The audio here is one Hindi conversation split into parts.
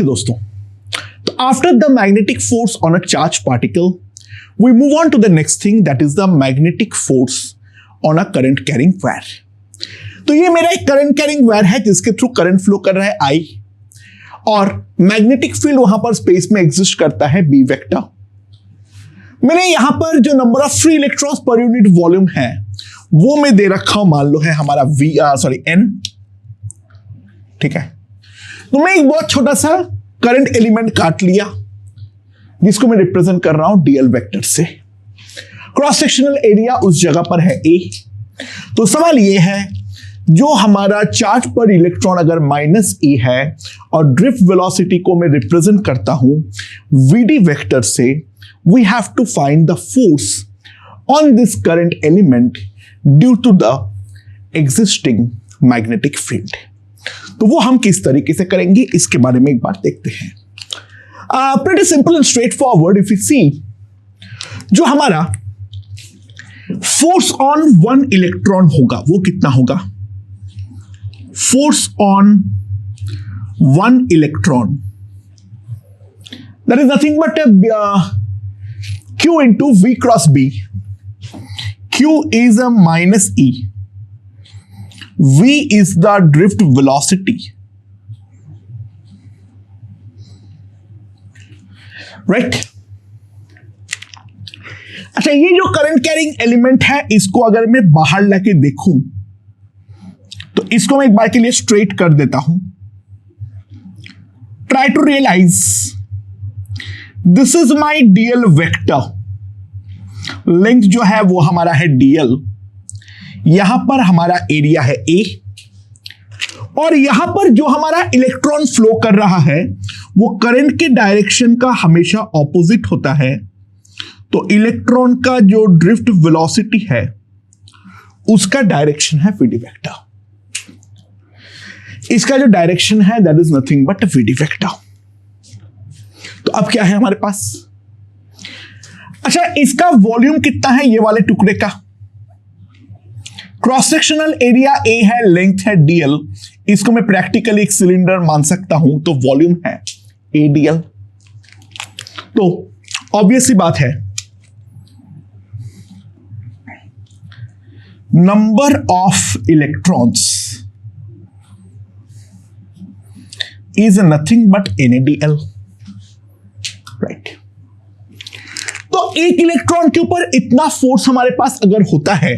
ओके दोस्तों, तो after the magnetic force on a charge particle we move on to the next thing, that is the magnetic force on a current carrying wire. तो ये मेरा एक करंट कैरिंग वायर है जिसके थ्रू करंट फ्लो कर रहा है आई, और मैग्नेटिक फील्ड वहां पर स्पेस में एग्जिस्ट करता है बी वेक्टर। मैंने यहां पर जो number of free electrons per unit volume है वो मैं दे रखा हूं, मान लो है हमारा एन। ठीक है, तो मैं एक बहुत छोटा सा करंट एलिमेंट काट लिया जिसको मैं रिप्रेजेंट कर रहा हूं डीएल वेक्टर से। क्रॉस सेक्शनल एरिया उस जगह पर है ए। तो सवाल ये है, जो हमारा चार्ज पर इलेक्ट्रॉन अगर -e है और ड्रिफ्ट वेलोसिटी को मैं रिप्रेजेंट करता हूं वीडी वेक्टर से, we have to find the force on this current element due to the existing magnetic field. तो वो हम किस तरीके से करेंगे इसके बारे में एक बार देखते हैं। Pretty simple and straightforward. If you see, जो हमारा फोर्स ऑन वन इलेक्ट्रॉन होगा वो कितना होगा? Force on one electron, that is nothing but Q into V cross B. Q is a -e. V is the drift velocity. Right? अच्छा, ये जो करंट कैरिंग एलिमेंट है इसको अगर मैं बाहर लाके देखूं तो इसको मैं एक बार के लिए स्ट्रेट कर देता हूं। Try to realise this is my DL vector. Length जो है वो हमारा है डीएल, यहां पर हमारा एरिया है ए, और यहां पर जो हमारा इलेक्ट्रॉन फ्लो कर रहा है वो करंट के डायरेक्शन का हमेशा ऑपोजिट होता है। तो इलेक्ट्रॉन का जो ड्रिफ्ट वेलोसिटी है उसका डायरेक्शन है वीडी वेक्टर। इसका जो डायरेक्शन है that is nothing but VD vector. तो अब क्या है हमारे पास? अच्छा, इसका वॉल्यूम कितना है ये वाले टुकड़े का? क्रॉस सेक्शनल एरिया ए है, लेंथ है डीएल, इसको मैं प्रैक्टिकली एक सिलेंडर मान सकता हूं, तो वॉल्यूम है एडीएल। तो ऑब्वियस सी बात है, number of electrons is nothing but NaDl। Right, तो एक इलेक्ट्रॉन के ऊपर इतना फोर्स हमारे पास अगर होता है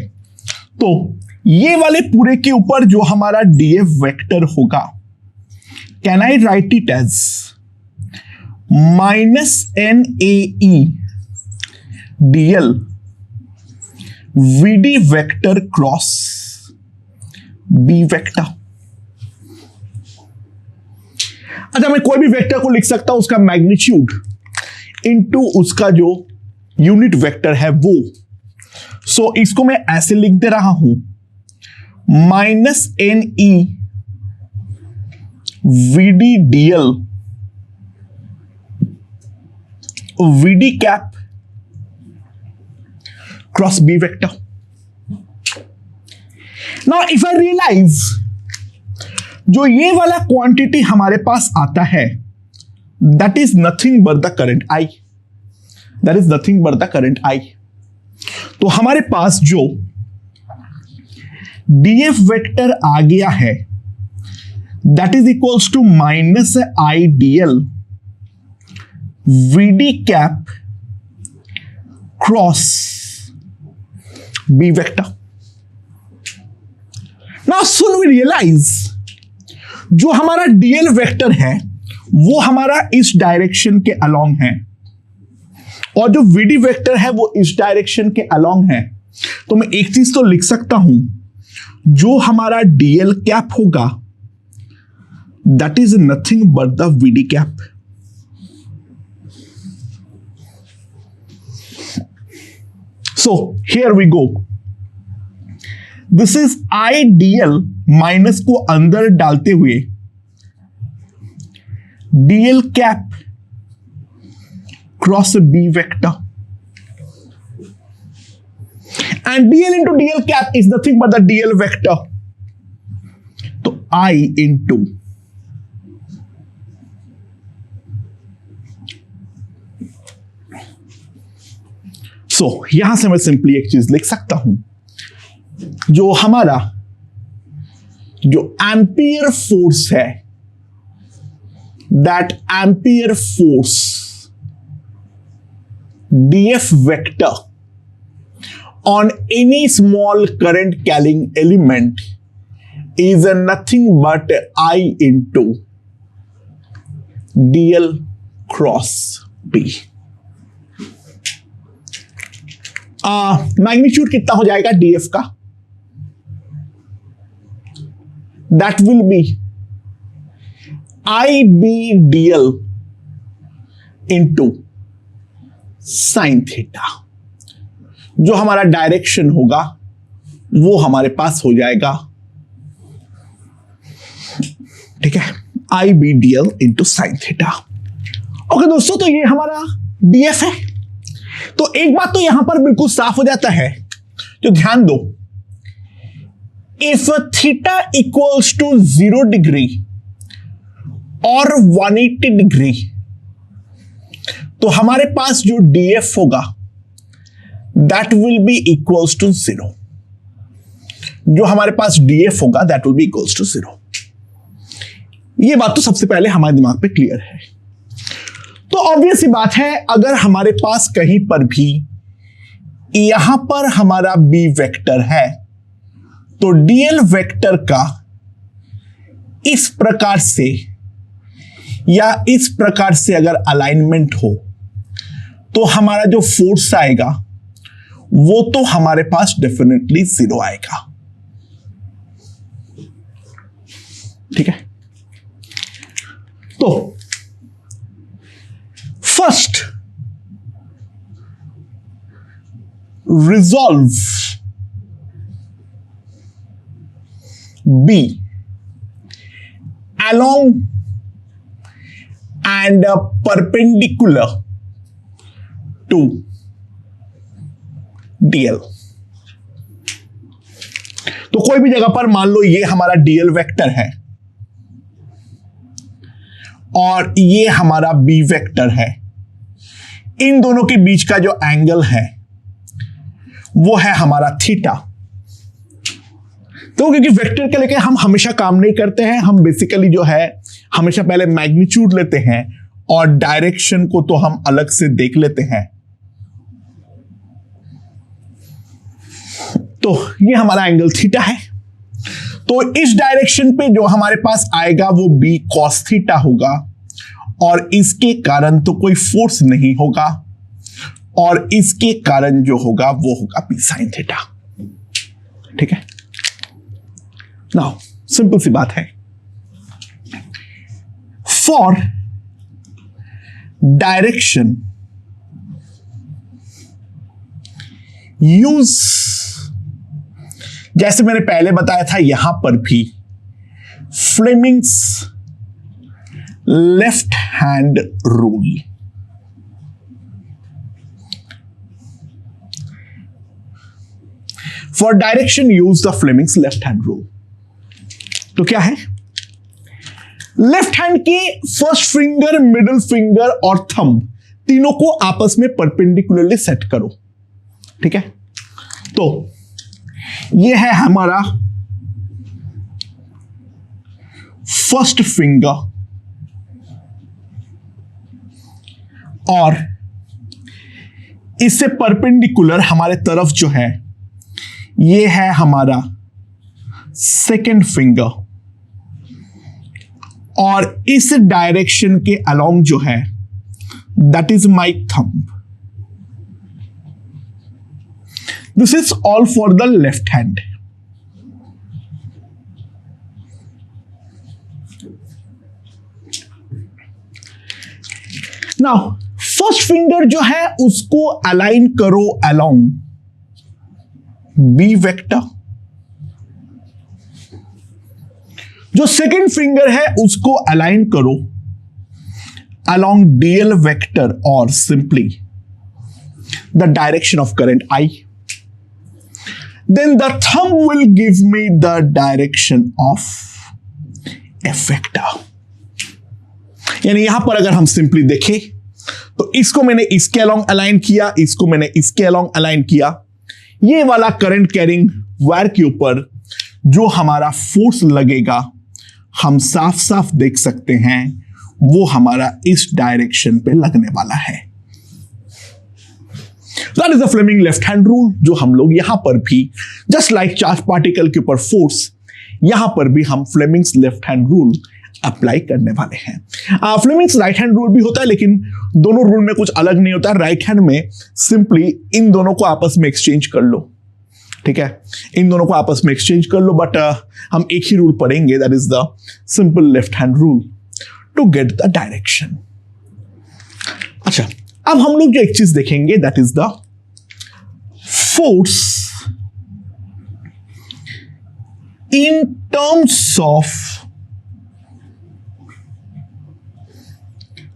तो ये वाले पूरे के ऊपर जो हमारा डीएफ वेक्टर होगा, can I write it as -NaE dl VD vector cross B vector. अच्छा, मैं कोई भी वेक्टर को लिख सकता हूं उसका मैग्नीट्यूड इनटू उसका जो यूनिट वेक्टर है वो। सो इसको मैं ऐसे लिख दे रहा हूं, -NE VD dl VD cap cross B vector. Now if I realise जो ये वाला क्वांटिटी हमारे पास आता है that is nothing but the current I, that is nothing but the current I. तो हमारे पास जो डीएफ वेक्टर आ गया है that is equals to -IDL VD cap cross B vector. Now soon we realise जो हमारा डीएल वेक्टर है वो हमारा इस डायरेक्शन के अलोंग है और जो वीडी वेक्टर है वो इस डायरेक्शन के अलोंग है। तो मैं एक चीज तो लिख सकता हूं, जो हमारा डीएल कैप होगा that is nothing but the VD cap. So here we go, this is IDL minus को अंदर डालते हुए DL cap cross B vector, and DL into DL cap is nothing but the DL vector. तो I into तो यहां से मैं सिंपली एक चीज लिख सकता हूं, जो हमारा जो एम्पियर फोर्स है, that ampere force df vector on any small current carrying element is nothing but I into dl cross b. Magnitude कितना हो जाएगा df का? That will be IB dl into sine theta. जो हमारा डायरेक्शन होगा वो हमारे पास हो जाएगा, ठीक है, I B D L into sine theta. Okay दोस्तों, तो ये हमारा डीएफ है. तो एक बात तो यहां पर बिल्कुल साफ हो जाता है, जो ध्यान दो, if theta equals to 0 degree और 180 डिग्री, तो हमारे पास जो डीएफ होगा that will be equals to 0. जो हमारे पास डीएफ होगा that will be equals to 0. ये बात तो सबसे पहले हमारे दिमाग पे क्लियर है. तो ऑब्वियस सी बात है, अगर हमारे पास कहीं पर भी यहां पर हमारा बी वेक्टर है, तो डीएल वेक्टर का इस प्रकार से या इस प्रकार से अगर अलाइनमेंट हो, तो हमारा जो फोर्स आएगा वो तो हमारे पास डेफिनेटली 0 आएगा. ठीक है. तो first resolve B along and perpendicular to dl. तो कोई भी जगह पर मान लो ये हमारा dl वेक्टर है और ये हमारा b वेक्टर है, इन दोनों के बीच का जो एंगल है वो है हमारा थीटा. तो क्योंकि वेक्टर के लेके हम हमेशा काम नहीं करते हैं, हम बेसिकली जो है हमेशा पहले मैग्नीट्यूड लेते हैं और डायरेक्शन को तो हम अलग से देख लेते हैं. तो ये हमारा एंगल थीटा है. तो इस डायरेक्शन पे जो हमारे पास आएगा वो बी कॉस थीटा होगा और इसके कारण तो कोई फोर्स नहीं होगा और इसके कारण जो होगा वो होगा बी साइन थीटा. ठीक है. नाउ सिंपल सी बात है, फॉर डायरेक्शन यूज, जैसे मैंने पहले बताया था यहां पर भी, Fleming's left hand rule. For direction use the Fleming's left hand rule. तो क्या है, लेफ्ट हैंड के फर्स्ट फिंगर, मिडिल फिंगर और थंब तीनों को आपस में परपेंडिकुलरली सेट करो. ठीक है. तो ये है हमारा फर्स्ट फिंगर और इससे परपेंडिकुलर हमारे तरफ जो है ये है हमारा सेकेंड फिंगर और इस डायरेक्शन के अलोंग जो है that is my thumb. This is all for the left hand. Now first finger जो है उसको अलाइन करो अलोंग बी वेक्टर. जो सेकेंड फिंगर है उसको अलाइन करो अलोंग डीएल वेक्टर और simply the direction of current I. Then the thumb will give me the direction of F vector. यानी यहां पर अगर हम सिंपली देखें तो इसको मैंने इसके अलोंग अलाइन किया, इसको मैंने इसके अलोंग अलाइन किया। ये वाला करंट कैरिंग वायर के ऊपर जो हमारा फोर्स लगेगा हम साफ साफ देख सकते हैं, वो हमारा इस डायरेक्शन पे लगने वाला है। That is the Fleming left hand rule, जो हम लोग यहां पर भी जस्ट लाइक चार्ज पार्टिकल के ऊपर फोर्स, यहां पर भी हम Fleming's left hand rule apply करने वाले हैं। फ्लेमिंग्स राइट हैंड रूल भी होता है, लेकिन दोनों रूल में कुछ अलग नहीं होता। राइट हैंड में सिंपली इन दोनों को आपस में एक्सचेंज कर लो, ठीक है, इन दोनों को आपस में एक्सचेंज कर लो, बट हम एक ही रूल पढ़ेंगे, that is the simple left hand rule to get the direction. अच्छा, अब हम लोग जो एक चीज देखेंगे, that is the force in terms of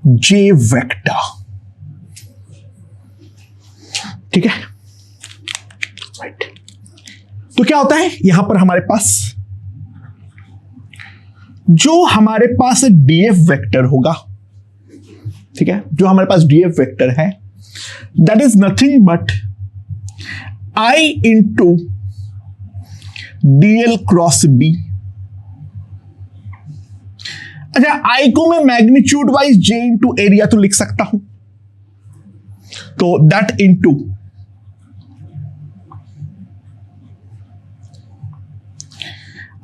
J vector, ठीक है, राइट। तो क्या होता है यहां पर हमारे पास जो हमारे पास डीएफ वेक्टर होगा, ठीक है, जो हमारे पास डीएफ वेक्टर है, that is nothing but I into DL cross B. अच्छा, आई को मैं magnitude wise J into area तो लिख सकता हूं, तो दैट इंटू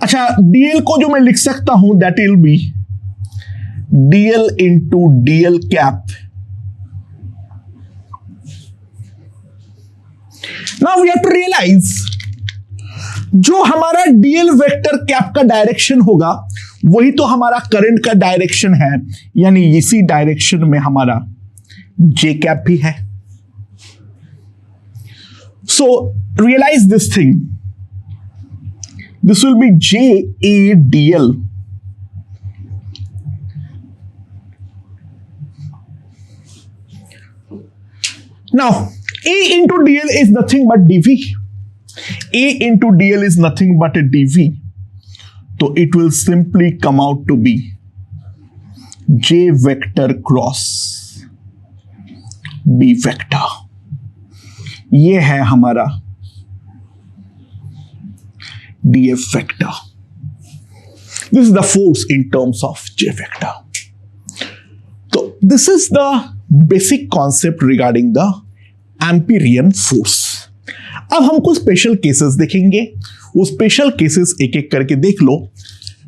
अच्छा डीएल को जो मैं लिख सकता हूं, that will be DL into DL cap. Now we have to realise जो हमारा डीएल वेक्टर कैप का डायरेक्शन होगा वही तो हमारा करंट का डायरेक्शन है, यानी इसी डायरेक्शन में हमारा जे कैप भी है। So realise this thing, this will be J A D L now a into dl is nothing but dv, a into dl is nothing but a dv, so it will simply come out to be j vector cross b vector। ये है हमारा df vector, this is the force in terms of j vector। तो this is the basic concept regarding the empyrean force. अब हम कुछ स्पेशल केसेस देखेंगे, वो स्पेशल केसेस एक एक करके देख लो।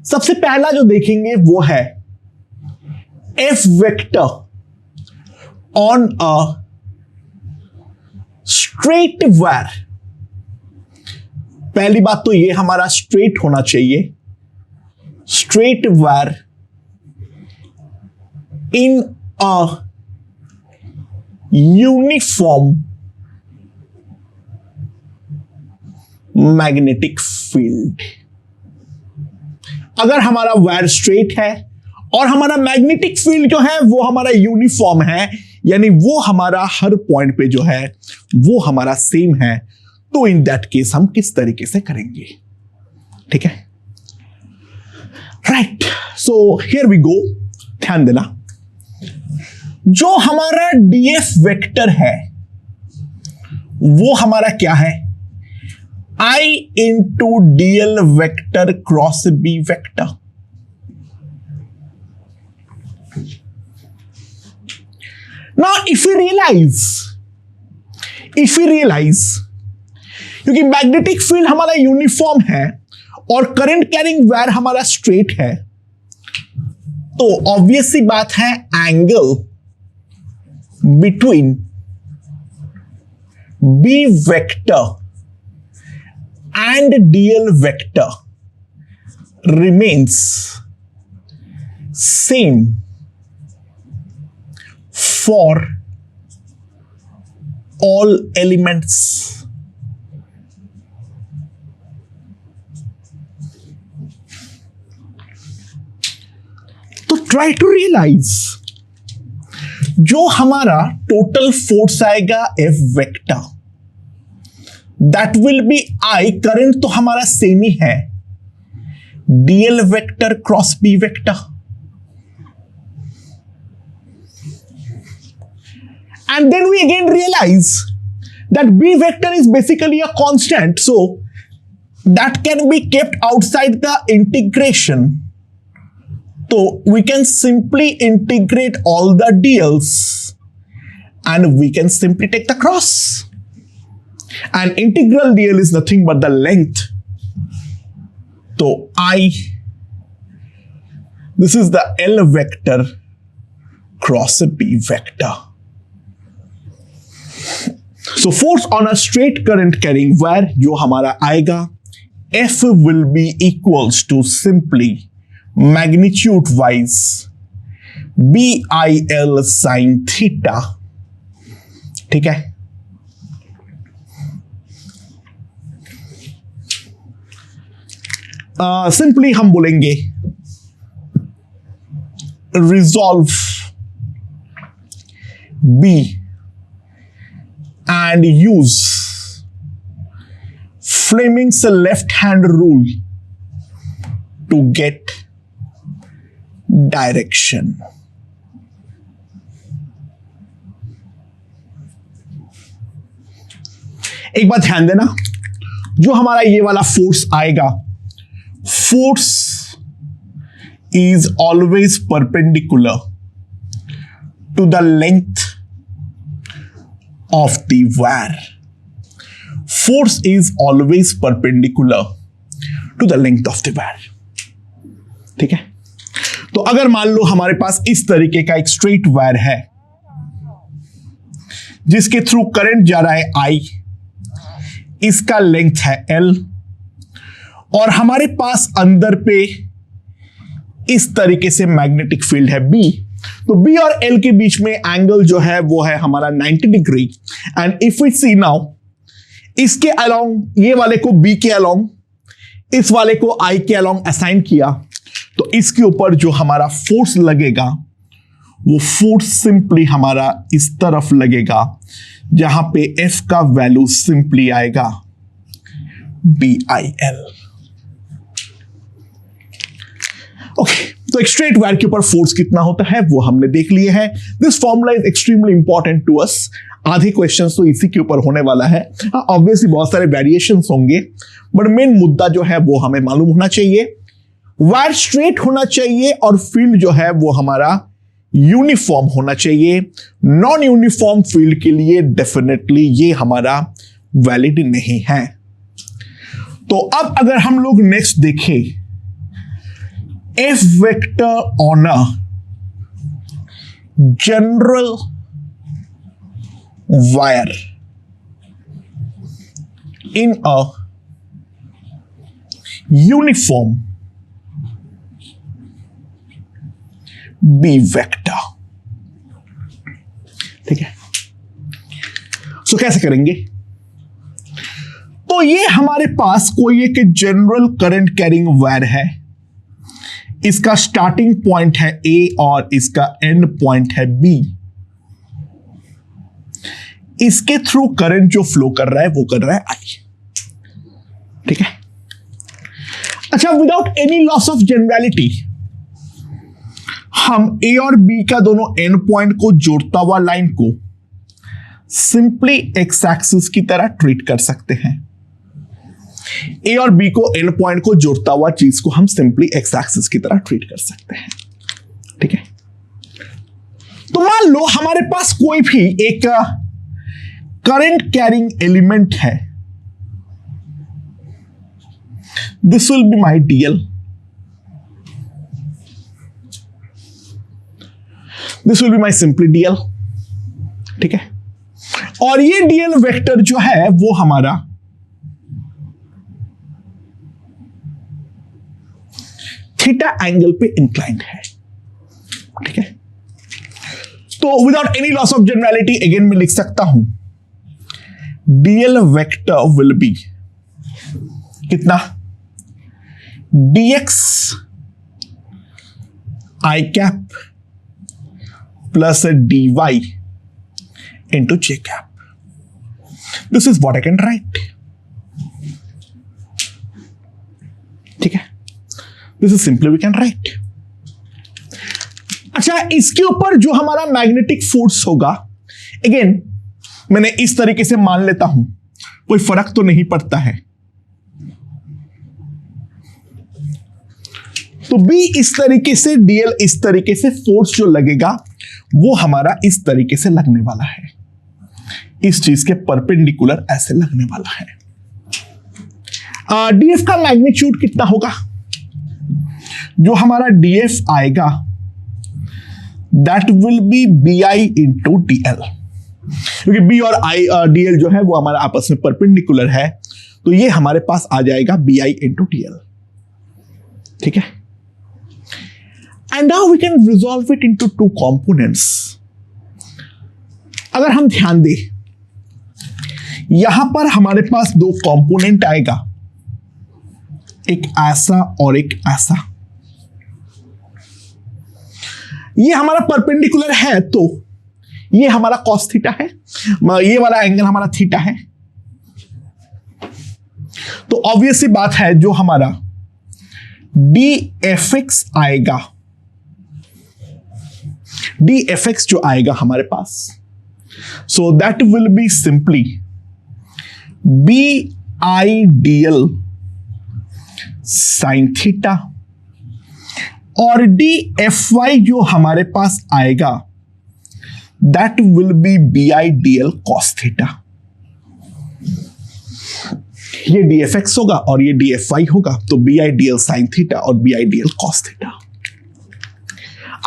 सबसे पहला जो देखेंगे वो है F vector on a straight wire. पहली बात तो ये हमारा स्ट्रेट होना चाहिए, straight wire in a uniform magnetic field. अगर हमारा वायर स्ट्रेट है और हमारा मैग्नेटिक फील्ड जो है वो हमारा यूनिफॉर्म है, यानी वो हमारा हर पॉइंट पे जो है वो हमारा सेम है, तो इन दैट केस हम किस तरीके से करेंगे, ठीक है, राइट। सो हियर वी गो, ध्यान देना, जो हमारा डीएफ वेक्टर है वो हमारा क्या है, I into D L vector cross B vector. Now if you realise क्योंकि मैग्नेटिक फील्ड हमारा यूनिफॉर्म है और करंट कैरिंग वायर हमारा स्ट्रेट है, तो ऑब्वियस सी बात है angle between B vector and DL vector remains same for all elements। तो try to realize जो हमारा टोटल फोर्स आएगा F vector, that will be I, current तो हमारा सेम ही है, DL vector cross B vector. And then we again realize that B vector is basically a constant, so that can be kept outside the integration. So we can simply integrate all the dls and we can simply take the cross. And integral dl is nothing but the length. So this is the L vector cross B vector. So force on a straight current carrying wire जो हमारा आएगा, F will be equals to simply magnitude wise BIL sin theta. ठीक है, सिंपली हम बोलेंगे resolve B and use Fleming's left hand rule to get direction. एक बात ध्यान देना, जो हमारा ये वाला फोर्स आएगा, force is always perpendicular to the length of the wire. Force is always perpendicular to the length of the wire. ठीक है, तो अगर मान लो हमारे पास इस तरीके का एक स्ट्रेट वायर है जिसके थ्रू करंट जा रहा है I, इसका लेंथ है L और हमारे पास अंदर पे इस तरीके से मैग्नेटिक फील्ड है B, तो B और L के बीच में एंगल जो है वो है हमारा 90 degree. And if we see now, इसके अलोंग, ये वाले को B के अलोंग, इस वाले को I के अलोंग असाइन किया, तो इसके ऊपर जो हमारा फोर्स लगेगा वो फोर्स सिंपली हमारा इस तरफ लगेगा, जहां पे F का वैल्यू सिंपली आएगा BIL. ओके, तो एक स्ट्रेट वायर के ऊपर फोर्स कितना होता है वो हमने देख लिए है. This formula is extremely important to us. आधे क्वेश्चंस तो इसी के ऊपर होने वाला है. ऑब्वियसली बहुत सारे वेरिएशंस होंगे, बट मेन मुद्दा जो है वो हमें मालूम होना चाहिए. वायर स्ट्रेट होना चाहिए और फील्ड जो है वो हमारा यूनिफॉर्म होना चाहिए. नॉन यूनिफॉर्म फील्ड के लिए डेफिनेटली ये हमारा वैलिड नहीं है. तो अब अगर हम लोग नेक्स्ट देखें, F vector on a general wire in a uniform B vector. ठीक है, सो कैसे करेंगे? तो ये हमारे पास कोई एक जनरल करंट कैरिंग वायर है. इसका स्टार्टिंग पॉइंट है A और इसका एंड पॉइंट है B. इसके थ्रू करंट जो फ्लो कर रहा है वो कर रहा है I. ठीक है, अच्छा, without any loss of generality हम A और B का दोनों एंड पॉइंट को जोड़ता हुआ लाइन को सिंपली एक्स एक्सिस की तरह ट्रीट कर सकते हैं. A और B को एंड पॉइंट को जोड़ता हुआ चीज को हम सिंपली एक्स एक्सिस की तरह ट्रीट कर सकते हैं. ठीक है, तो मान लो हमारे पास कोई भी एक करंट कैरिंग एलिमेंट है. This will be my DL. This will be my simply DL. ठीक है, और ये DL वेक्टर जो है वो हमारा थीटा एंगल पे इंक्लाइंड है. ठीक है, तो without any loss of generality again मैं लिख सकता हूं DL वेक्टर विल बी कितना, dx I cap plus dy into j cap. This is what I can write. ठीक है, this is simply we can write. अच्छा, इसके ऊपर जो हमारा मैग्नेटिक फोर्स होगा, अगेन मैंने इस तरीके से मान लेता हूं, कोई फर्क तो नहीं पड़ता है। तो B इस तरीके से, DL इस तरीके से, फोर्स जो लगेगा वो हमारा इस तरीके से लगने वाला है, इस चीज के परपेंडिकुलर ऐसे लगने वाला है। DF का मैग्नीट्यूड कितना होगा? जो हमारा DF आएगा that will be BI into DL, क्योंकि B और DL जो है वो हमारा आपस में परपेंडिकुलर है, तो ये हमारे पास आ जाएगा BI इंटू DL। ठीक है, and now we can resolve it into two components. अगर हम ध्यान दें, यहां पर हमारे पास दो कंपोनेंट आएगा, एक ऐसा और एक ऐसा। ये हमारा परपेंडिकुलर है तो ये हमारा कॉस थीटा है, ये वाला एंगल हमारा थीटा है। तो ऑब्वियस सी बात है, जो हमारा dfx आएगा, dfx जो आएगा हमारे पास, so that will be simply BI dl sine theta, और dfy जो हमारे पास आएगा that will be BI dl cos theta. ये dfx होगा और ये dfy होगा, तो BI dl sin थीटा और BI dl cos थीटा।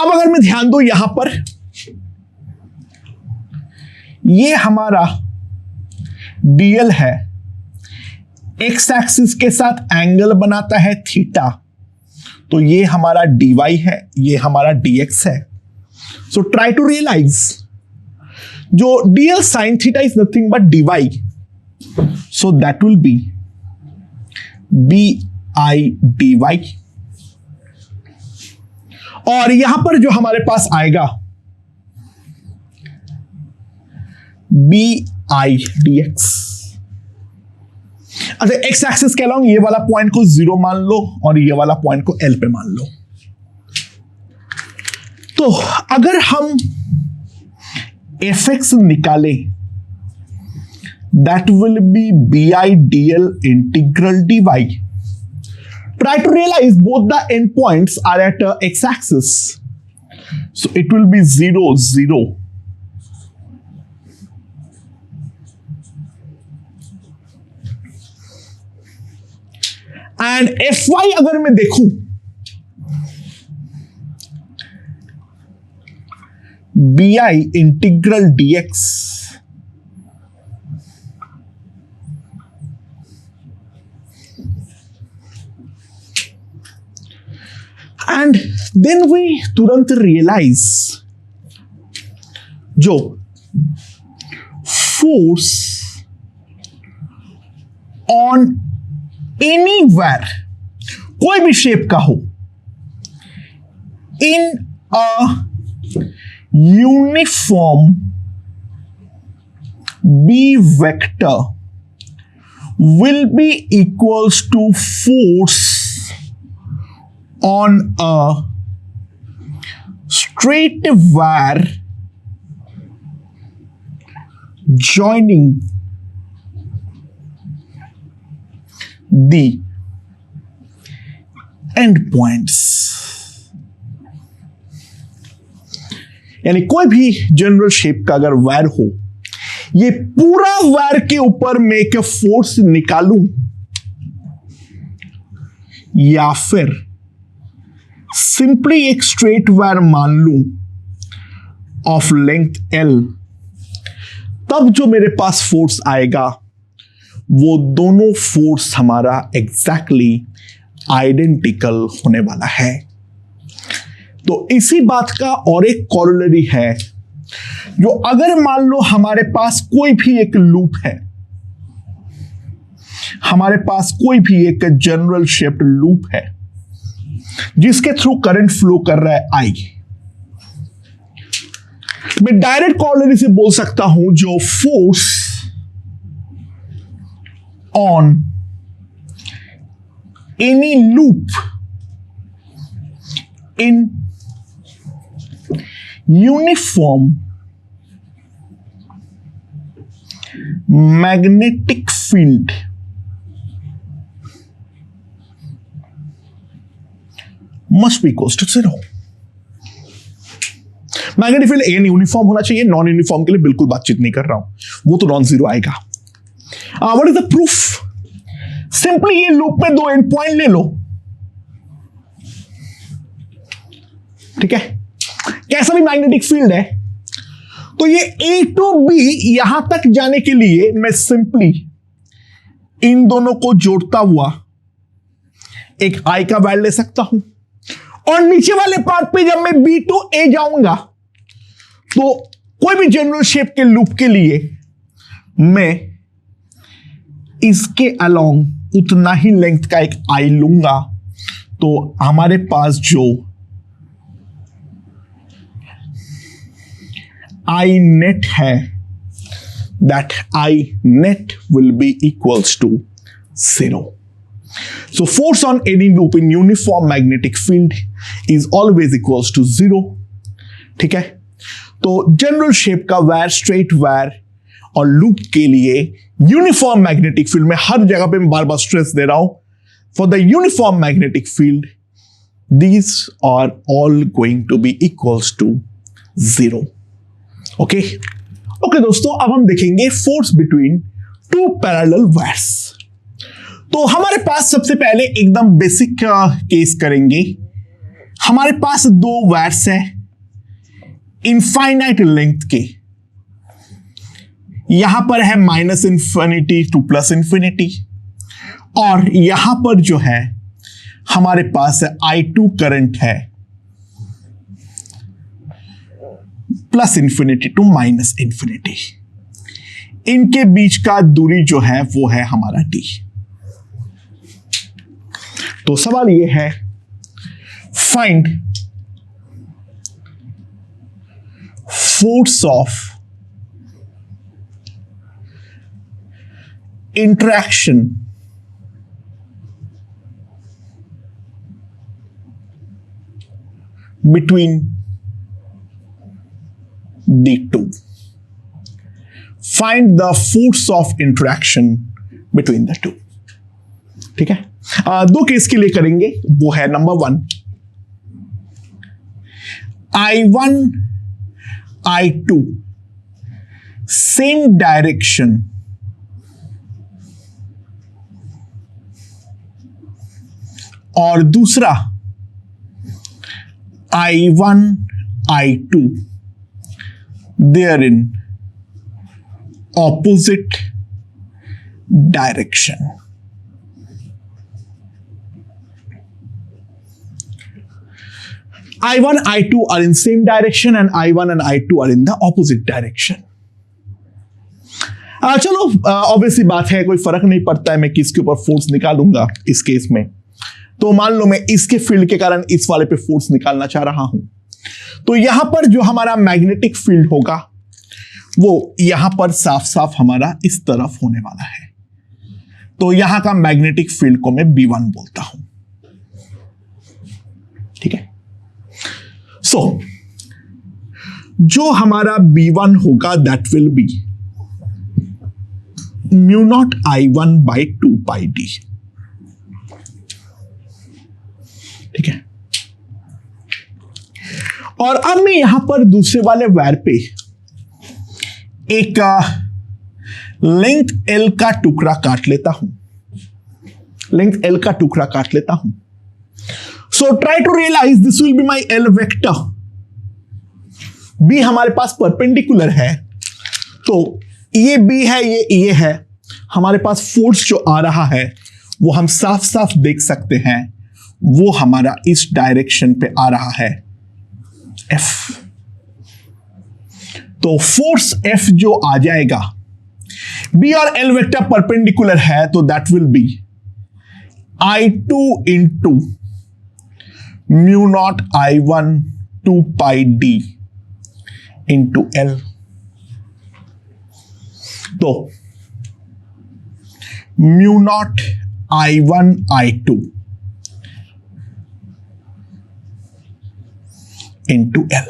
अब अगर मैं ध्यान दूं, यहां पर ये हमारा dl है, x एक्सिस के साथ एंगल बनाता है थीटा, तो ये हमारा dy है, ये हमारा dx है। सो ट्राई टू रियलाइज, जो dl sin theta is nothing but dy, so that will be BI dy, और यहां पर जो हमारे पास आएगा BI dx। अच्छा, एक्स एक्सिस के अलॉन्ग ये वाला पॉइंट को 0 मान लो और ये वाला पॉइंट को L पे मान लो। तो अगर हम fx निकालें, that will be BI dl integral dy. Try to realize both the endpoints are at x-axis, so it will be 0, 0. And fy अगर मैं देखूं, BI integral dx, and then we तुरंत रियलाइज, जो फोर्स ऑन एनीवेयर, कोई भी शेप का हो, in a uniform B vector will be equals to force on a straight wire joining the endpoints। यानी कोई भी जनरल शेप का अगर वायर हो, ये पूरा वायर के ऊपर मैं एक फोर्स निकालूं या फिर सिंपली एक स्ट्रेट वायर मान लूं ऑफ लेंथ L, तब जो मेरे पास फोर्स आएगा वो दोनों फोर्स हमारा एग्जैक्टली आइडेंटिकल होने वाला है। तो इसी बात का और एक कॉरोलरी है, जो अगर मान लो हमारे पास कोई भी एक लूप है, हमारे पास कोई भी एक जनरल शेप्ड लूप है जिसके थ्रू करंट फ्लो कर रहा है I, मैं डायरेक्ट कॉरोलरी से बोल सकता हूं, जो force on any loop in uniform magnetic field must be equals to 0। Magnetic field an uniform होना चाहिए, नॉन यूनिफॉर्म के लिए बिल्कुल बातचीत नहीं कर रहा हूं, वो तो नॉन जीरो आएगा। What is the proof? Simply ये लूप में दो एंड पॉइंट ले लो, ठीक है, कैसा भी मैग्नेटिक फील्ड है, तो ये ए टू बी यहां तक जाने के लिए मैं सिंपली इन दोनों को जोड़ता हुआ एक आई का वैल्यू ले सकता हूं, और नीचे वाले पार्ट पे जब मैं बी टू ए जाऊंगा तो कोई भी जनरल शेप के लूप के लिए मैं इसके अलोंग उतना ही लेंथ का एक आई लूंगा, तो हमारे पास जो आई नेट है, that I net will be equals to 0। So force on any loop in uniform magnetic field is always equals to 0, ठीक है। तो जनरल शेप का वायर, स्ट्रेट वायर और लूप के लिए यूनिफॉर्म मैग्नेटिक फील्ड में हर जगह पे मैं बार बार स्ट्रेस दे रहा हूं, for the uniform magnetic field these are all going to be equals to 0। Okay दोस्तों, अब हम देखेंगे force between two parallel wires. तो हमारे पास सबसे पहले एकदम बेसिक केस करेंगे। हमारे पास दो वायर्स हैं इनफाइनाइट लेंथ के, यहां पर है minus infinity to plus infinity, और यहां पर जो है हमारे पास I2 करंट है plus infinity to minus infinity. इनके बीच का दूरी जो है वो है हमारा d। तो सवाल ये है, find force of interaction between the two। Find the force of interaction between the two। ठीक है, दो केस के लिए करेंगे। वो है number 1, I1 I2 same direction, और दूसरा I1 I2 they're in opposite direction। I1 I2 are in same direction and I1 and I2 are in the opposite direction। चलो ऑब्वियसली बात है, कोई फर्क नहीं पड़ता है मैं किसके ऊपर फोर्स निकालूंगा इस केस में। तो मान लो मैं इसके फील्ड के कारण इस वाले पे फोर्स निकालना चाह रहा हूं, तो यहां पर जो हमारा मैग्नेटिक फील्ड होगा वो यहां पर साफ साफ हमारा इस तरफ होने वाला है। तो यहां का मैग्नेटिक फील्ड को मैं B1 बोलता हूं, ठीक है। सो जो हमारा B1 होगा that will be mu not I1 by 2 pi d, ठीक है। और अब मैं यहां पर दूसरे वाले वायर पे एक लेंथ L का टुकड़ा काट लेता हूं, लेंथ L का टुकड़ा काट लेता हूं। So try to realise this will be my L vector. B हमारे पास परपेंडिकुलर है, तो ये B है, ये है। हमारे पास फोर्स जो आ रहा है वो हम साफ साफ देख सकते हैं, वो हमारा इस डायरेक्शन पे आ रहा है F। तो फोर्स F जो आ जाएगा, B और L वेक्टर परपेंडिकुलर है, तो that will B I2 into mu naught I1 2 pi d into L। तो mu naught I1 I2 into L।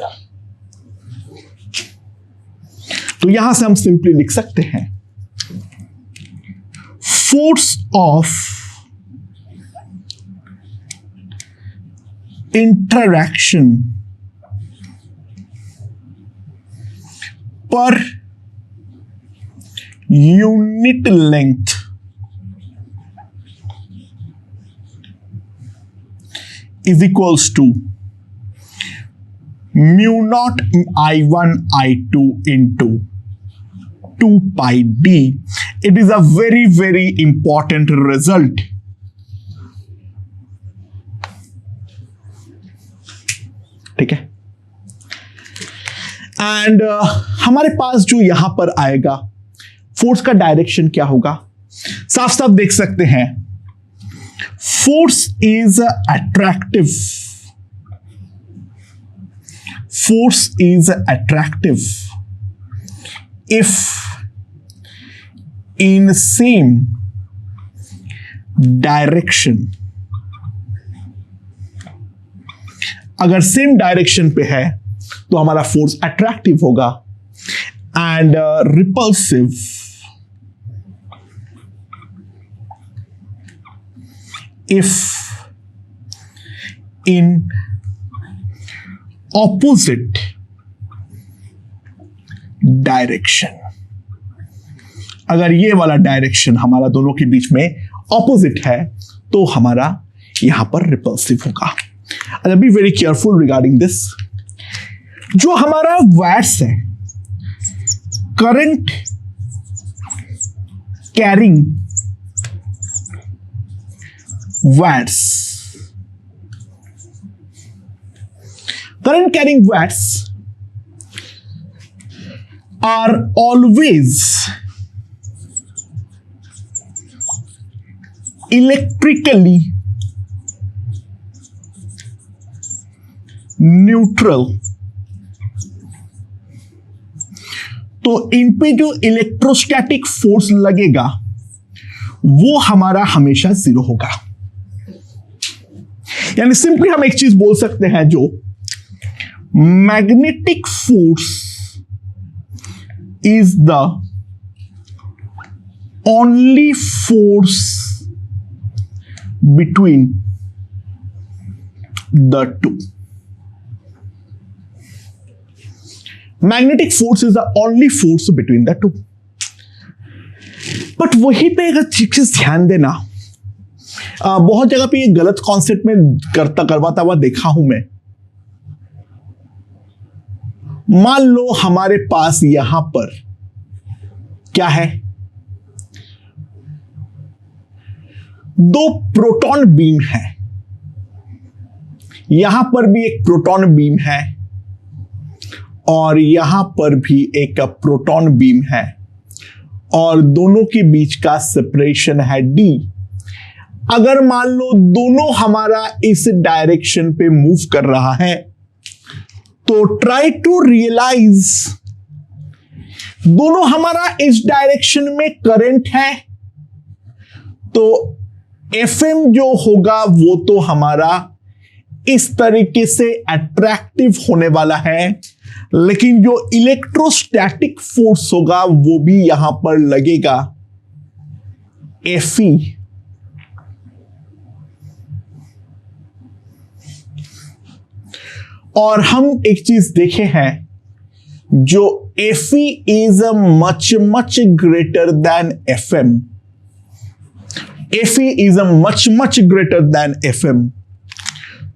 तो यहां से हम सिंपली लिख सकते हैं फोर्स ऑफ इंटरैक्शन पर unit length is equals to mu naught I1 I2 into 2 pi d. It is a very, very important result. ठीक है, एंड हमारे पास जो यहां पर आएगा फोर्स का डायरेक्शन क्या होगा, साफ साफ देख सकते हैं. Force is attractive. Force is attractive if in same direction. अगर सेम डायरेक्शन पे है तो हमारा फोर्स अट्रैक्टिव होगा, and repulsive if in opposite direction. अगर ये वाला डायरेक्शन हमारा दोनों के बीच में ऑपोजिट है तो हमारा यहां पर रिपल्सिव होगा. Be very careful regarding this. जो हमारा वैट्स है, current carrying watts. Current carrying watts are always electrically neutral. तो इन पे जो इलेक्ट्रोस्टैटिक फोर्स लगेगा वो हमारा हमेशा जीरो होगा. यानी सिंपली हम एक चीज बोल सकते हैं, जो magnetic force is the only force between the to. Magnetic force is the only force between the to. But वहीं पे एक चीज ध्यान देना, बहुत जगह पे ये गलत कॉन्सेप्ट में करवाता हुआ देखा हूं मैं. मान लो हमारे पास यहां पर क्या है, दो प्रोटॉन बीम है, यहां पर भी एक प्रोटॉन बीम है और यहां पर भी एक प्रोटॉन बीम है, और दोनों के बीच का सेपरेशन है d. अगर मान लो दोनों हमारा इस डायरेक्शन पे मूव कर रहा है तो ट्राई टू रियलाइज, दोनों हमारा इस डायरेक्शन में करंट है, तो FM जो होगा वो तो हमारा इस तरीके से अट्रैक्टिव होने वाला है, लेकिन जो इलेक्ट्रोस्टैटिक फोर्स होगा वो भी यहां पर लगेगा Fe. और हम एक चीज देखे हैं, जो Fe is much much greater than FM. Fe is much much greater than FM.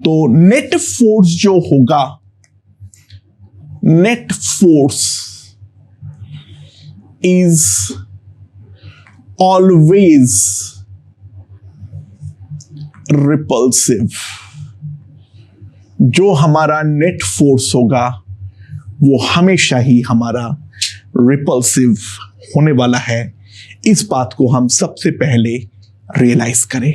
तो नेट फोर्स जो होगा, net force is always repulsive. जो हमारा नेट फोर्स होगा वो हमेशा ही हमारा रिपल्सिव होने वाला है. इस बात को हम सबसे पहले रियलाइज करें.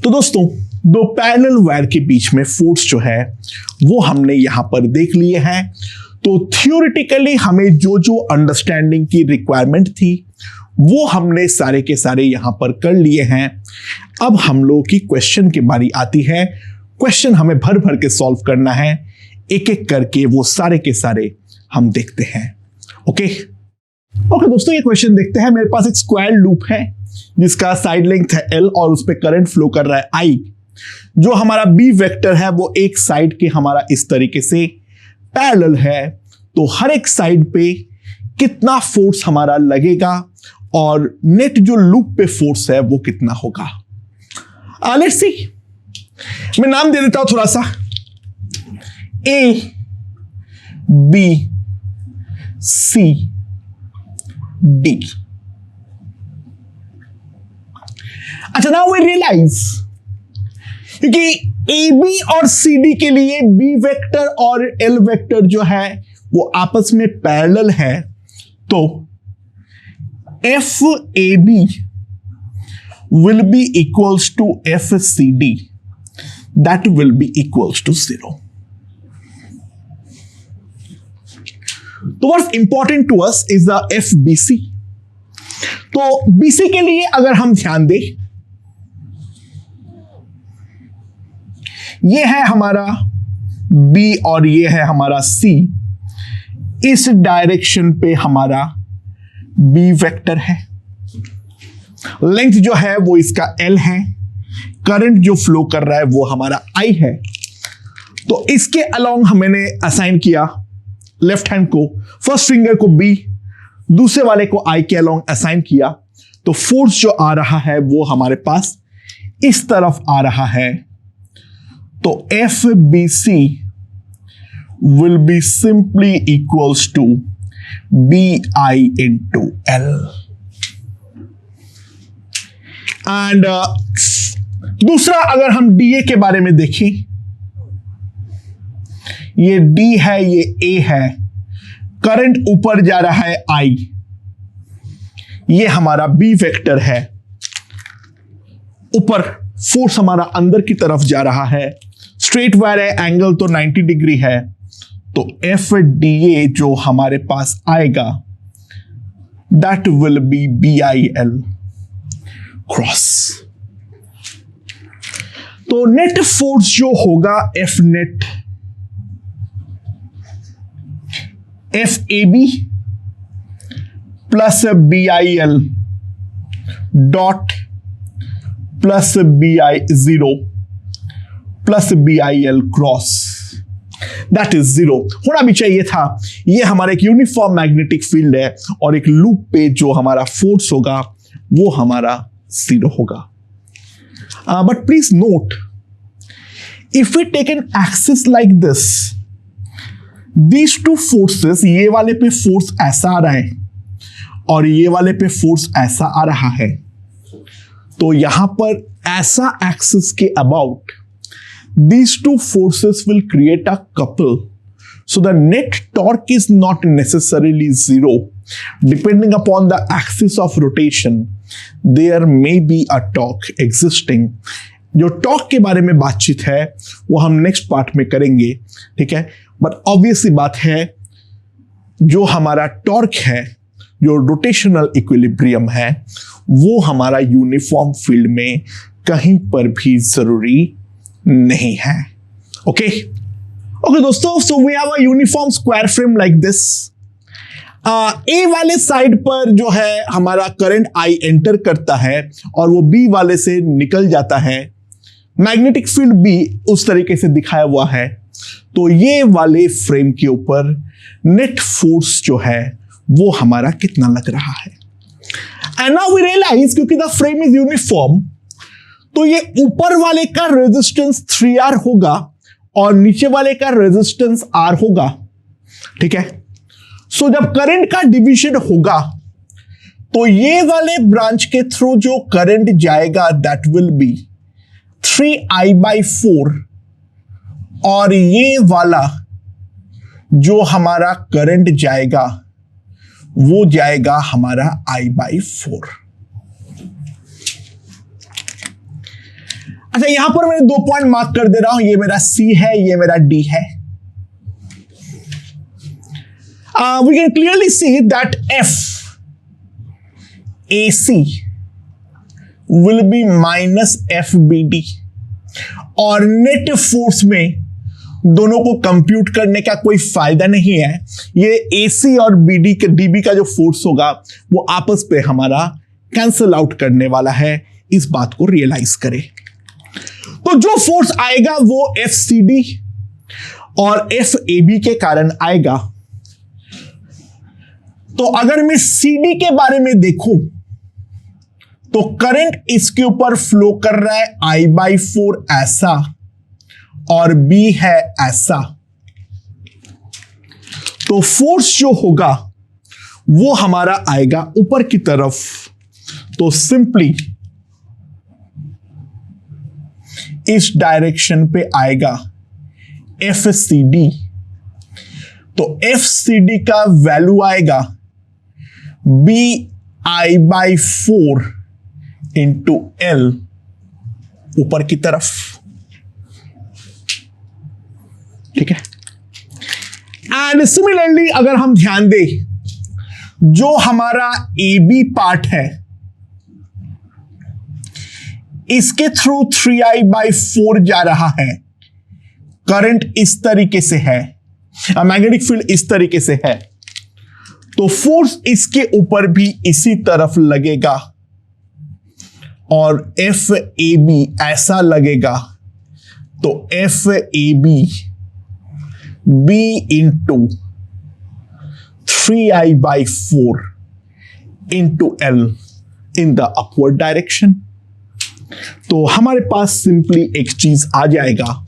तो दोस्तों, दो पैरेलल वायर के बीच में फोर्स जो है वो हमने यहां पर देख लिए हैं. तो थियोरेटिकली हमें जो जो अंडरस्टैंडिंग की रिक्वायरमेंट थी वो हमने सारे के सारे यहां पर कर लिए हैं. अब हम लोगों की क्वेश्चन की बारी आती है. क्वेश्चन हमें भर भर के सॉल्व करना है, एक एक करके वो सारे के सारे हम देखते हैं. ओके ओके दोस्तों, ये क्वेश्चन देखते हैं। मेरे पास एक स्क्वायर लूप है जिसका साइड लेंथ है L और उस पर करंट फ्लो कर रहा है I। जो हमारा B वेक्टर है वो एक साइड के हमारा इस तरीके से पैरेलल है, तो हर एक साइड पे कितना फोर्स हमारा लगेगा और नेट जो लूप पे फोर्स है वो कितना होगा। लेट्स सी, मैं नाम दे देता हूं थोड़ा सा, A B C D। अच्छा, नाउ वी रियलाइज क्योंकि ए बी और सी डी के लिए बी वेक्टर और एल वेक्टर जो है वो आपस में पैरेलल है, तो F A B will be equals to F C D, that will be equals to 0। तो what's important to us is the F B C. तो बीसी के लिए अगर हम ध्यान दें, ये है हमारा B और ये है हमारा C। इस डायरेक्शन पे हमारा B वेक्टर है, लेंथ जो है वो इसका L है, करंट जो फ्लो कर रहा है वो हमारा I है। तो इसके अलोंग हमने असाइन किया लेफ्ट हैंड को, फर्स्ट फिंगर को B, दूसरे वाले को I के अलोंग असाइन किया, तो फोर्स जो आ रहा है वो हमारे पास इस तरफ आ रहा है। तो F B C will be simply equals to B I into L. And दूसरा अगर हम डीए के बारे में देखें, ये डी है, ये ए है, करंट ऊपर जा रहा है आई, ये हमारा बी वेक्टर है, ऊपर फोर्स हमारा अंदर की तरफ जा रहा है, स्ट्रेट वायर है, एंगल तो 90 डिग्री है, तो एफ डी ए जो हमारे पास आएगा that will be B I L cross. तो नेट फोर्स जो होगा F net F A B plus B I L dot plus B I 0 plus B I L cross, that is 0 होना भी चाहिए था। ये हमारा एक यूनिफॉर्म मैग्नेटिक फील्ड है और एक लूप पे जो हमारा फोर्स होगा वो हमारा 0 होगा। But please note, if we take an axis like this, these two forces, ये वाले पे फोर्स ऐसा आ रहा है और ये वाले पे फोर्स ऐसा आ रहा है, तो यहां पर ऐसा एक्सिस के about these two forces will create a couple, so the net torque is not necessarily 0. Depending upon the axis of rotation, there may be a torque existing. जो टॉर्क के बारे में बातचीत है वो हम नेक्स्ट पार्ट में करेंगे, ठीक है। बट ऑब्वियसली बात है, जो हमारा टॉर्क है, जो रोटेशनल इक्विलिब्रियम है, वो हमारा यूनिफॉर्म फील्ड में कहीं पर भी जरूरी नहीं है। ओके ओके दोस्तों, so we have a uniform square frame like this. A वाले साइड पर जो है हमारा करंट आई एंटर करता है और वो बी वाले से निकल जाता है। मैग्नेटिक फील्ड भी उस तरीके से दिखाया हुआ है। तो ये वाले फ्रेम के ऊपर नेट फोर्स जो है वो हमारा कितना लग रहा है। एंड नाउ वी रियलाइज, क्योंकि द फ्रेम इज यूनिफॉर्म, तो ये ऊपर वाले का रेजिस्टेंस 3R होगा और नीचे वाले का रेजिस्टेंस R होगा, ठीक है। सो जब करंट का डिवीजन होगा तो ये वाले ब्रांच के थ्रू जो करंट जाएगा दैट विल बी 3I/4 और ये वाला जो हमारा करंट जाएगा वो जाएगा हमारा I/4। अच्छा, यहां पर मैंने 2 पॉइंट मार्क कर दे रहा हूं, ये मेरा C है, ये मेरा D है। We can clearly see that F AC will be minus FBD और नेट फोर्स में दोनों को कंप्यूट करने का कोई फायदा नहीं है। ये AC और DB का जो फोर्स होगा वो आपस पे हमारा कैंसल आउट करने वाला है, इस बात को रियलाइज करें। तो जो फोर्स आएगा वो FCD और FAB के कारण आएगा। तो अगर मैं CD के बारे में देखूं तो करंट इसके ऊपर फ्लो कर रहा है I/4 ऐसा और B है ऐसा। तो फोर्स जो होगा वो हमारा आएगा ऊपर की तरफ। तो सिंपली इस डायरेक्शन पे आएगा FCD। तो FCD का वैल्यू आएगा BI/4 इंटू L ऊपर की तरफ। ठीक है। एंड सिमिलरली अगर हम ध्यान दें, जो हमारा AB पार्ट है इसके थ्रू 3I/4 जा रहा है। करंट इस तरीके से है, मैग्नेटिक फील्ड इस तरीके से है, तो फोर्स इसके ऊपर भी इसी तरफ लगेगा और FAB ऐसा लगेगा। तो FAB B into 3I/4 into L in the upward direction. तो हमारे पास सिंपली एक चीज आ जाएगा,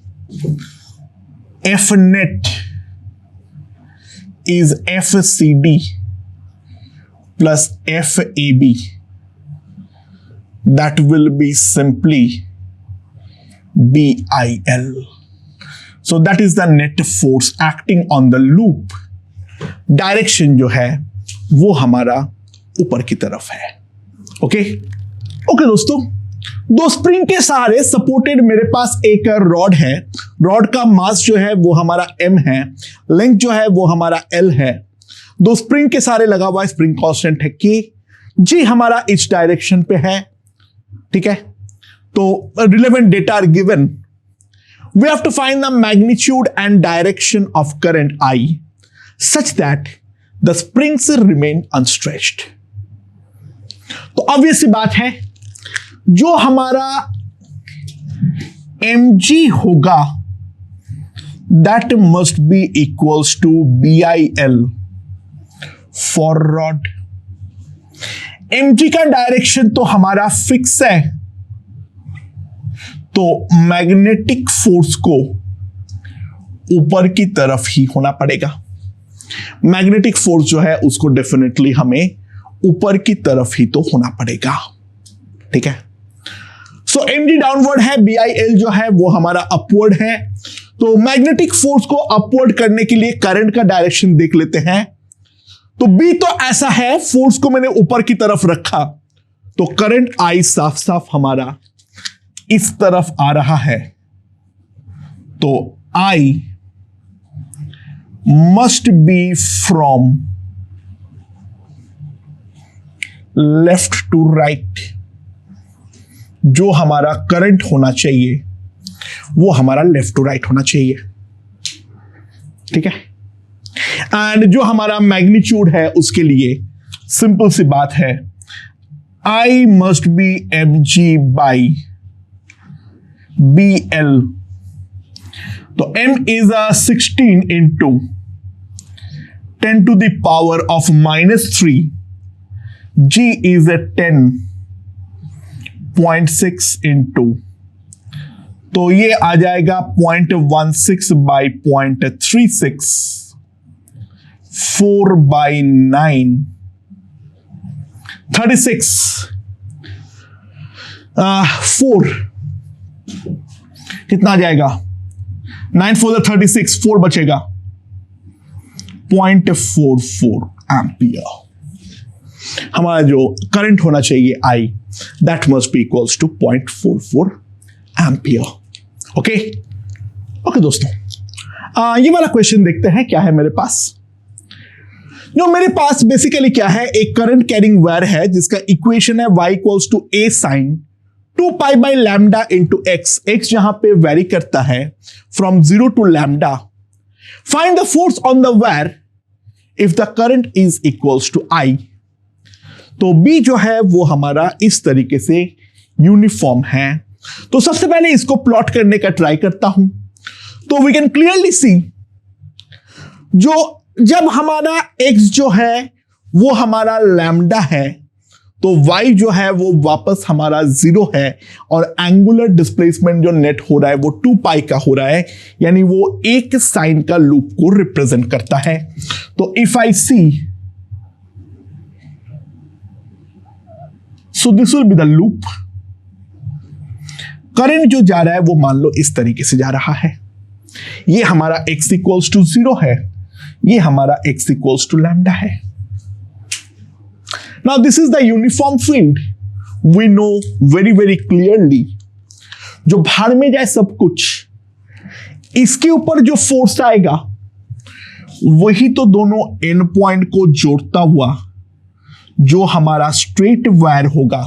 F net is FCD plus FAB, that will be simply BIL. So that is the net force acting on the loop. Direction जो है वो हमारा ऊपर की तरफ है। ओके दोस्तों, दो स्प्रिंग के सहारे सपोर्टेड मेरे पास एक रॉड है। रॉड का मास जो है वो हमारा M है, लेंथ जो है वो हमारा L है। दो स्प्रिंग के सहारे लगा हुआ स्प्रिंग कांस्टेंट है K। जी हमारा इस डायरेक्शन पे है। ठीक है, तो relevant data are given. We have to find the magnitude and direction of current I such that the springs remain unstretched. तो ऑब्वियस सी बात है, जो हमारा mg होगा that must be equals to BIL for rod. mg का डायरेक्शन तो हमारा फिक्स है, तो मैग्नेटिक फोर्स को ऊपर की तरफ ही होना पड़ेगा। मैग्नेटिक फोर्स जो है उसको डेफिनेटली हमें ऊपर की तरफ ही तो होना पड़ेगा। ठीक है, सो mg डाउनवर्ड है, BIL जो है वो हमारा अपवर्ड है। तो मैग्नेटिक फोर्स को अपवर्ड करने के लिए करंट का डायरेक्शन देख लेते हैं। तो B तो ऐसा है, फोर्स को मैंने ऊपर की तरफ रखा, तो करंट I साफ साफ हमारा इस तरफ आ रहा है। तो I must be from left to right. जो हमारा करंट होना चाहिए वो हमारा लेफ्ट टू राइट होना चाहिए। ठीक है, एंड जो हमारा मैग्नीट्यूड है उसके लिए सिंपल सी बात है, I must B mg by BL। तो M is 16 into 10 to the power of -3, G is 10.6 into, तो ये आ जाएगा 0.16 बाई 0.36, 4/9, 36, 4 कितना आ जाएगा, 9 4 36, 4 बचेगा, 0.44 एम्पियर। हमारा जो करंट होना चाहिए I that must be equals to 0.44 ampere. Okay दोस्तों, ये वाला क्वेश्चन देखते हैं क्या है मेरे पास। जो मेरे पास बेसिकली क्या है, एक करंट कैरिंग वायर है जिसका इक्वेशन है y equals to A sin 2 2 pi by lambda into x, x जहां पे वेरी करता है from 0 to lambda. Find the force on the wire if the current is equals to I. तो बी जो है वो हमारा इस तरीके से यूनिफॉर्म है. तो सबसे पहले इसको प्लॉट करने का ट्राई करता हूं. तो वी कैन क्लियरली सी जो जब हमारा x जो है वो हमारा लैम्डा है, तो y जो है वो वापस हमारा 0 है और एंगुलर डिस्प्लेसमेंट जो नेट हो रहा है वो 2 पाई का हो रहा है, यानी वो एक साइन का लूप को रिप्रेजेंट करता है. तो if I see, so this will be the loop. Current जो जा रहा है वो मान लो इस तरीके से जा रहा है. ये हमारा x इक्वल्स टू 0 है, ये हमारा x इक्वल्स टू लैम्डा है. Now this is the uniform field. We know very very clearly जो भाड़ में जाए सब कुछ, इसके ऊपर जो फोर्स आएगा वही तो दोनों एंड पॉइंट को जोड़ता हुआ जो हमारा स्ट्रेट वायर होगा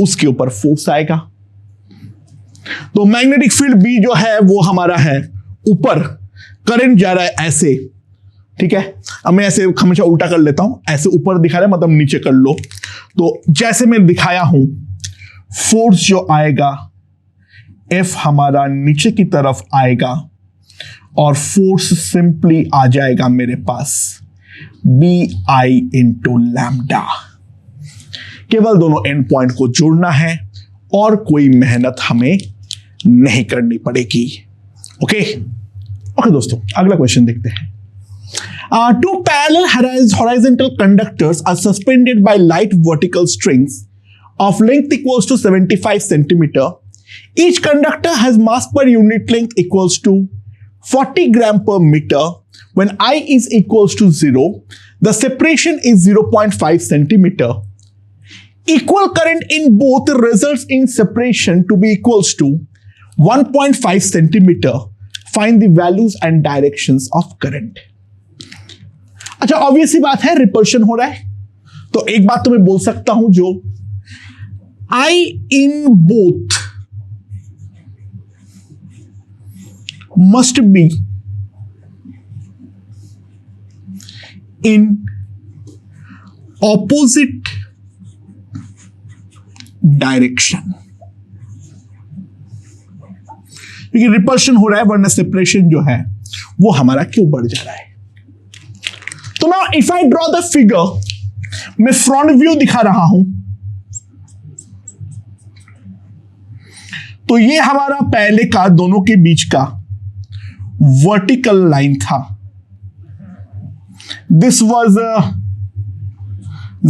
उसके ऊपर फोर्स आएगा. तो मैग्नेटिक फील्ड B जो है वो हमारा है ऊपर, करंट जा रहा है ऐसे, ठीक है. अब मैं ऐसे हमेशा उल्टा कर लेता हूं, ऐसे ऊपर दिखा रहा है मतलब नीचे कर लो. तो जैसे मैं दिखाया हूं, फोर्स जो आएगा F हमारा नीचे की तरफ आएगा और फोर्स सिंपली आ जाएगा मेरे पास BI इंटू लैम्डा. केवल दोनों एंड पॉइंट को जोड़ना है और कोई मेहनत हमें नहीं करनी पड़ेगी. ओके दोस्तों, अगला क्वेश्चन देखते हैं. Two parallel horizontal conductors are suspended by light vertical strings of length equals to 75 centimeter. Each conductor has mass per unit length equals to 40 gram per meter. When I is equals to 0, the separation is 0.5 centimeter. Equal current in both results in separation to be equals to 1.5 centimeter. Find the values and directions of current. अच्छा, ऑब्वियस सी बात है रिपल्शन हो रहा है, तो एक बात तो मैं बोल सकता हूं, जो I in both must be in opposite direction. क्योंकि रिपल्शन हो रहा है वरना सेपरेशन जो है वो हमारा क्यों बढ़ जा रहा है. तो ना if I draw the figure, मैं फ्रंट व्यू दिखा रहा हूं, तो ये हमारा पहले का दोनों के बीच का वर्टिकल लाइन था. This was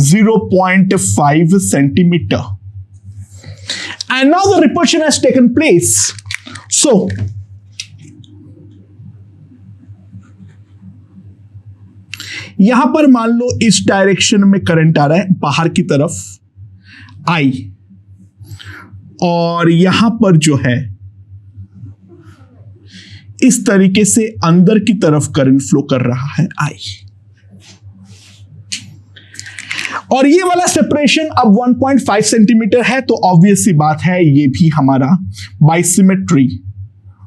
0.5 centimeter, and now the repulsion has taken place. So यहां पर मान लो इस डायरेक्शन में करंट आ रहा है बाहर की तरफ I, और यहां पर जो है इस तरीके से अंदर की तरफ करंट फ्लो कर रहा है I. और ये वाला सेपरेशन अब 1.5 सेंटीमीटर है, तो ऑब्वियस सी बात है ये भी हमारा बाय सिमेट्री,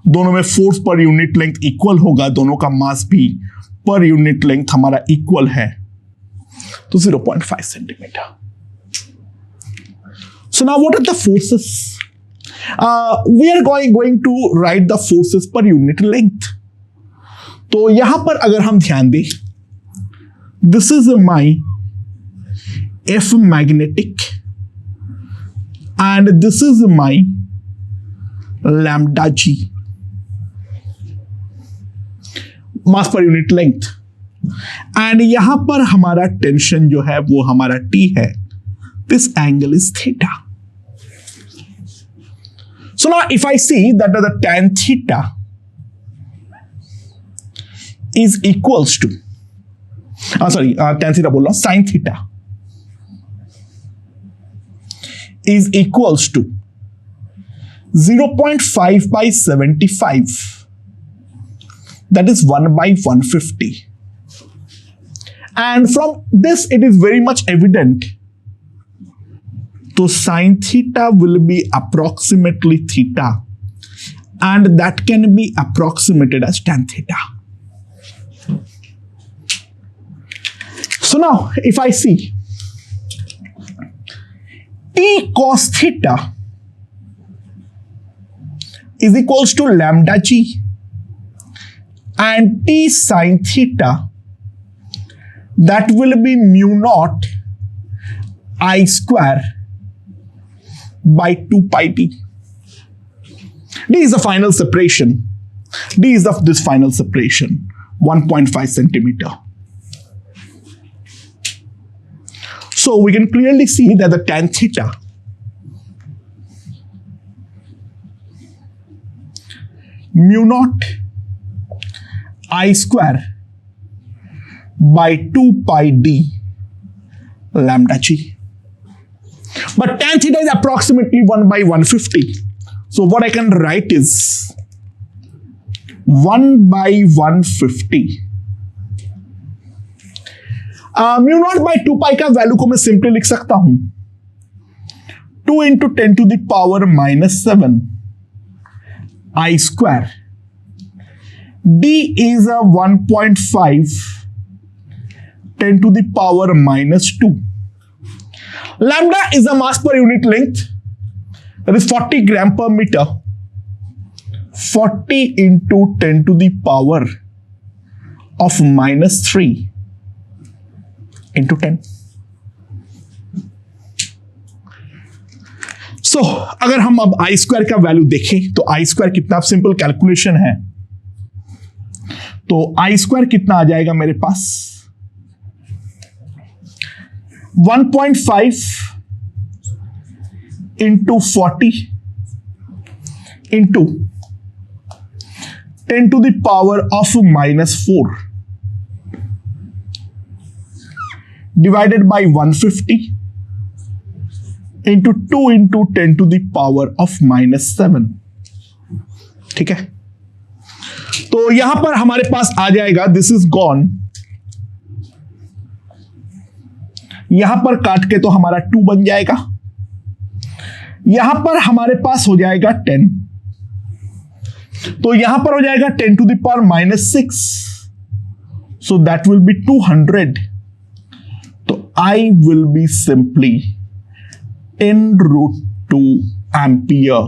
दोनों में फोर्स पर यूनिट लेंथ इक्वल होगा, दोनों का मास भी पर यूनिट लेंथ हमारा इक्वल है, तो 0.5 centimetre. So now what are the forces? We are going to write the forces per unit length. तो यहां पर अगर हम ध्यान दें, this is my F magnetic and this is my lambda G, मास पर यूनिट लेंथ, एंड यहां पर हमारा टेंशन जो है वो हमारा T है. This angle is theta. So now if I see that the tan theta is equals to tan theta बोल रहा हूं, sine theta is equals to 0.5 by 75. That is 1 by 150. And from this it is very much evident तो sin theta will be approximately theta and that can be approximated as tan theta. So now if I see t cos theta is equals to lambda g and t sin theta, that will be mu naught I square by 2 pi t. D is the final separation. D is of this final separation, 1.5 centimeter. So we can clearly see that the tan theta mu naught I square by 2 pi d lambda g. But tan theta is approximately 1 by 150. So what I can write is 1 by 150. Mu naught by 2 pi का वैल्यू को मैं सिंपली लिख सकता हूं 2 into 10 to the power minus 7 I square. D is a 1.5 10 to the power minus 2. Lambda is the mass per unit length. That is 40 gram per meter. 40 into 10 to the power of minus 3 into 10. So, अगर हम अब I square का वैल्यू देखें तो I square कितना सिंपल कैलकुलेशन है. तो I square कितना आ जाएगा मेरे पास 1.5 into 40 into 10 to the power of minus 4 divided by 150 into 2 into 10 to the power of minus 7. ठीक है, तो यहां पर हमारे पास आ जाएगा दिस इज गॉन. यहां पर काट के तो हमारा 2 बन जाएगा. यहां पर हमारे पास हो जाएगा 10. तो यहां पर हो जाएगा 10 to the power minus 6. So that will be 200. तो I will be simply 10√2 ampere.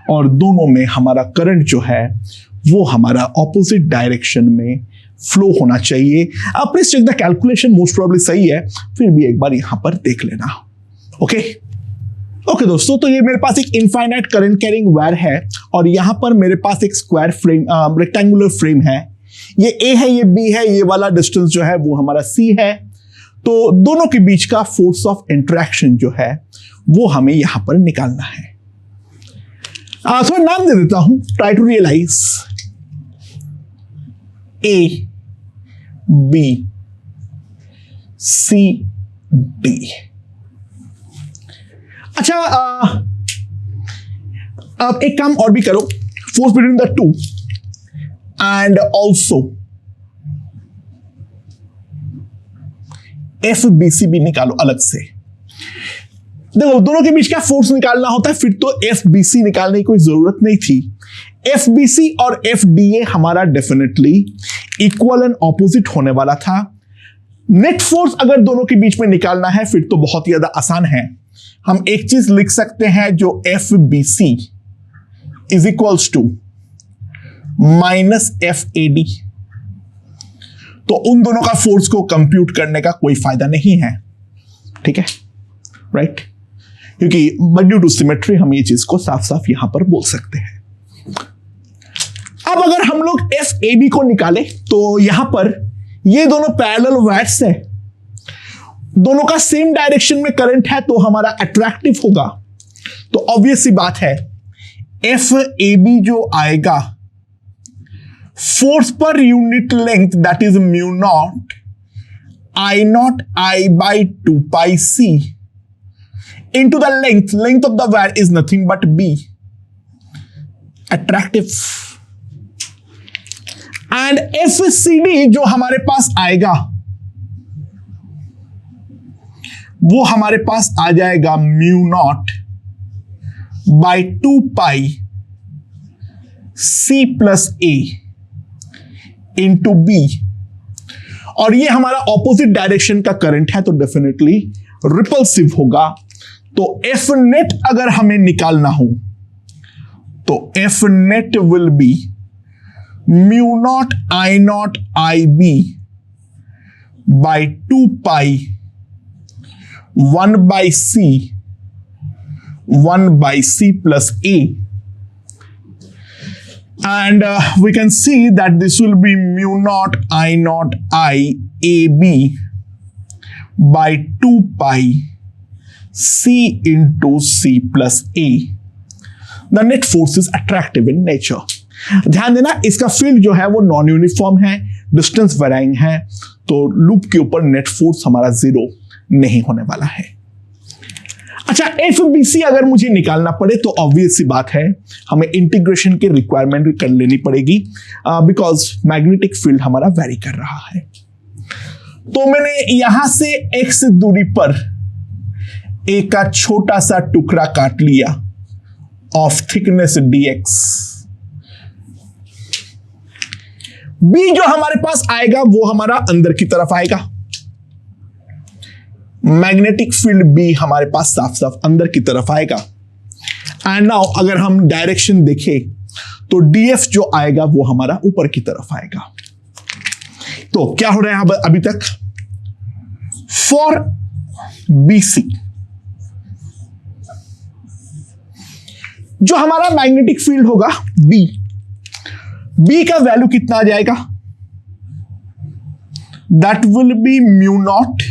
और दोनों में हमारा करंट जो है वो हमारा ऑपोजिट डायरेक्शन में फ्लो होना चाहिए. अब please check the calculation, most probably सही है, फिर भी एक बार यहां पर देख लेना. ओके दोस्तों, तो ये मेरे पास एक इनफाइनाइट करंट कैरिंग वायर है और यहां पर मेरे पास एक स्क्वायर फ्रेम रेक्टेंगुलर फ्रेम है. ये ए है, ये बी है, ये वाला डिस्टेंस जो है वो हमारा सी है. तो दोनों के बीच का फोर्स ऑफ इंटरेक्शन जो है वो हमें यहां पर निकालना है. थोड़ा नाम दे देता हूं, try to realise. A B C D. अच्छा, अब एक काम और भी करो, force between the two and also F B C भी निकालो अलग से. देखो, दोनों के बीच का फोर्स निकालना होता है, फिर तो एफ बी सी निकालने की कोई जरूरत नहीं थी. एफ बी सी और एफ डी ए हमारा डेफिनेटली इक्वल एंड ऑपोजिट होने वाला था. नेट फोर्स अगर दोनों के बीच में निकालना है फिर तो बहुत ही ज्यादा आसान है. हम एक चीज लिख सकते हैं जो F B C is equals to minus F A D. तो उन दोनों का फोर्स को कंप्यूट करने का कोई फायदा नहीं है. ठीक है, राइट, क्योंकि बट ड्यू टू सिमेट्री हम ये चीज को साफ साफ यहां पर बोल सकते हैं. अब अगर हम लोग एफ ए बी को निकालें तो यहां पर ये दोनों पैरेलल वायर्स है, दोनों का सेम डायरेक्शन में करंट है तो हमारा अट्रैक्टिव होगा. तो ऑब्वियस सी बात है एफ ए बी जो आएगा फोर्स पर unit length that is mu naught I naught I by 2 pi C into the length of the wire is nothing but B, attractive. and FCD जो हमारे पास आएगा वो हमारे पास आ जाएगा mu naught by 2 pi C plus A into B, और ये हमारा ऑपोजिट डायरेक्शन का करंट है तो डेफिनेटली रिपल्सिव होगा। तो एफ नेट अगर हमें निकालना हो तो F net will be mu naught I B by 2 pi 1 by C plus A, and we can see that this will be mu naught I AB by 2 pi C into C plus A. The net force is attractive in nature. ध्यान देना, इसका फील्ड जो है वो नॉन यूनिफॉर्म है, डिस्टेंस वेराइंग है, तो लूप के ऊपर नेट फोर्स हमारा 0 नहीं होने वाला है। अच्छा, FBC अगर मुझे निकालना पड़े तो ऑब्वियस सी बात है हमें इंटीग्रेशन की रिक्वायरमेंट कर लेनी पड़ेगी, बिकॉज मैग्नेटिक फील्ड हमारा वेरी कर रहा है। तो मैंने यहां से x दूरी पर एक का छोटा सा टुकड़ा काट लिया ऑफ थिकनेस dx। b जो हमारे पास आएगा वो हमारा अंदर की तरफ आएगा, मैग्नेटिक फील्ड बी हमारे पास साफ साफ अंदर की तरफ आएगा। एंड नाउ अगर हम डायरेक्शन देखें तो डीएफ जो आएगा वो हमारा ऊपर की तरफ आएगा। तो क्या हो रहा है अभी तक, फॉर बीसी जो हमारा मैग्नेटिक फील्ड होगा बी का वैल्यू कितना आ जाएगा, that will be mu not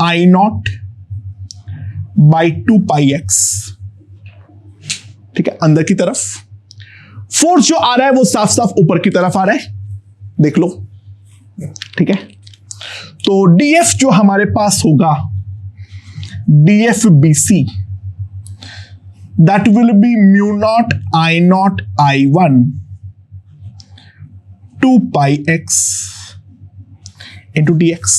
I not by 2 pi x. ठीक है, अंदर की तरफ फोर्स जो आ रहा है वो साफ साफ ऊपर की तरफ आ रहा है, देख लो। ठीक है, तो डीएफ जो हमारे पास होगा DF B C, that will be mu naught I 1 2 pi X into D X.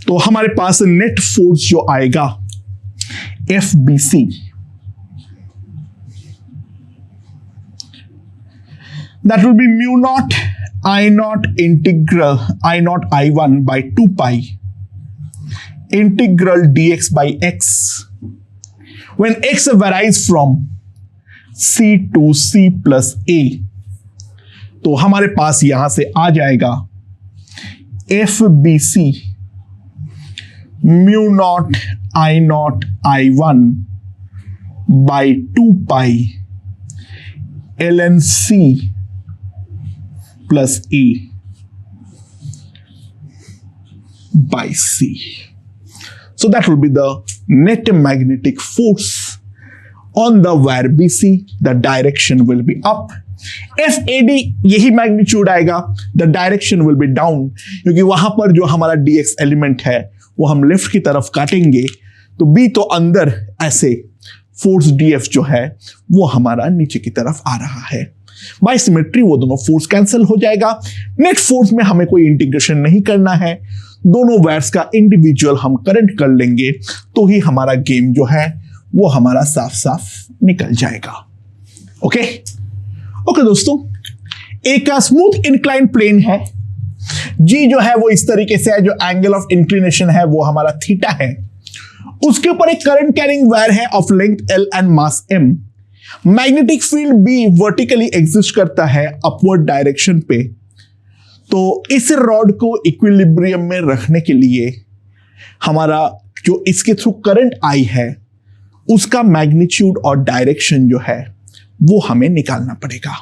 तो हमारे पास नेट फोर्स जो आएगा F B C, that will be mu naught integral I 1 by 2 pi integral dx by x when x varies from c to c plus a। तो हमारे पास यहां से आ जाएगा F B C mu naught I 1 by 2 pi ln c plus a by c। So that will be the net magnetic force on the wire BC. The direction will be up. FAD यही मैग्नीट्यूड आएगा, the direction will be down, क्योंकि वहां पर जो हमारा dx एलिमेंट है वो हम लेफ्ट की तरफ काटेंगे, तो B तो अंदर ऐसे फोर्स DF जो है वो हमारा नीचे की तरफ आ रहा है। बाय सिमेट्री वो दोनों फोर्स कैंसिल हो जाएगा। नेट फोर्स में हमें कोई इंटीग्रेशन नहीं करना है, दोनों वायर्स का इंडिविजुअल हम करंट कर लेंगे तो ही हमारा गेम जो है वो हमारा साफ साफ निकल जाएगा। ओके दोस्तों, एक स्मूथ इंक्लाइन प्लेन है, जी जो है वो इस तरीके से है, जो एंगल ऑफ इंक्लिनेशन है वो हमारा थीटा है, उसके ऊपर एक करंट कैरिंग वायर है of length L and mass M। Magnetic field B vertically exist करता है अपवर्ड डायरेक्शन पे। तो इस रॉड को इक्विलिब्रियम में रखने के लिए हमारा जो इसके थ्रू करंट आई है उसका मैग्नीट्यूड और डायरेक्शन जो है वो हमें निकालना पड़ेगा।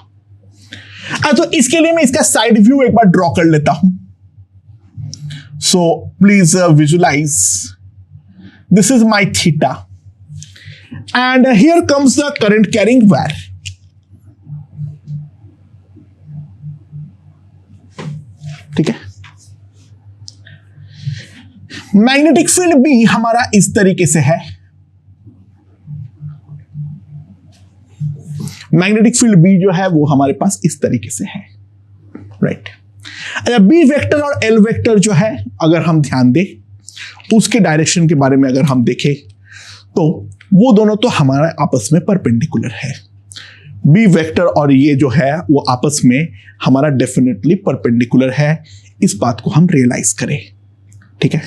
तो इसके लिए मैं इसका साइड व्यू एक बार ड्रॉ कर लेता हूं। So please visualise, this is my theta and here comes the current carrying wire. ठीक है, मैग्नेटिक फील्ड भी हमारा इस तरीके से है, मैग्नेटिक फील्ड बी जो है वो हमारे पास इस तरीके से है, राइट। अच्छा, बी वेक्टर और एल वेक्टर जो है अगर हम ध्यान दें उसके डायरेक्शन के बारे में अगर हम देखें तो वो दोनों तो हमारा आपस में परपेंडिकुलर है। बी वेक्टर और ये जो है वो आपस में हमारा डेफिनेटली परपेंडिकुलर है, इस बात को हम रियलाइज करें। ठीक है,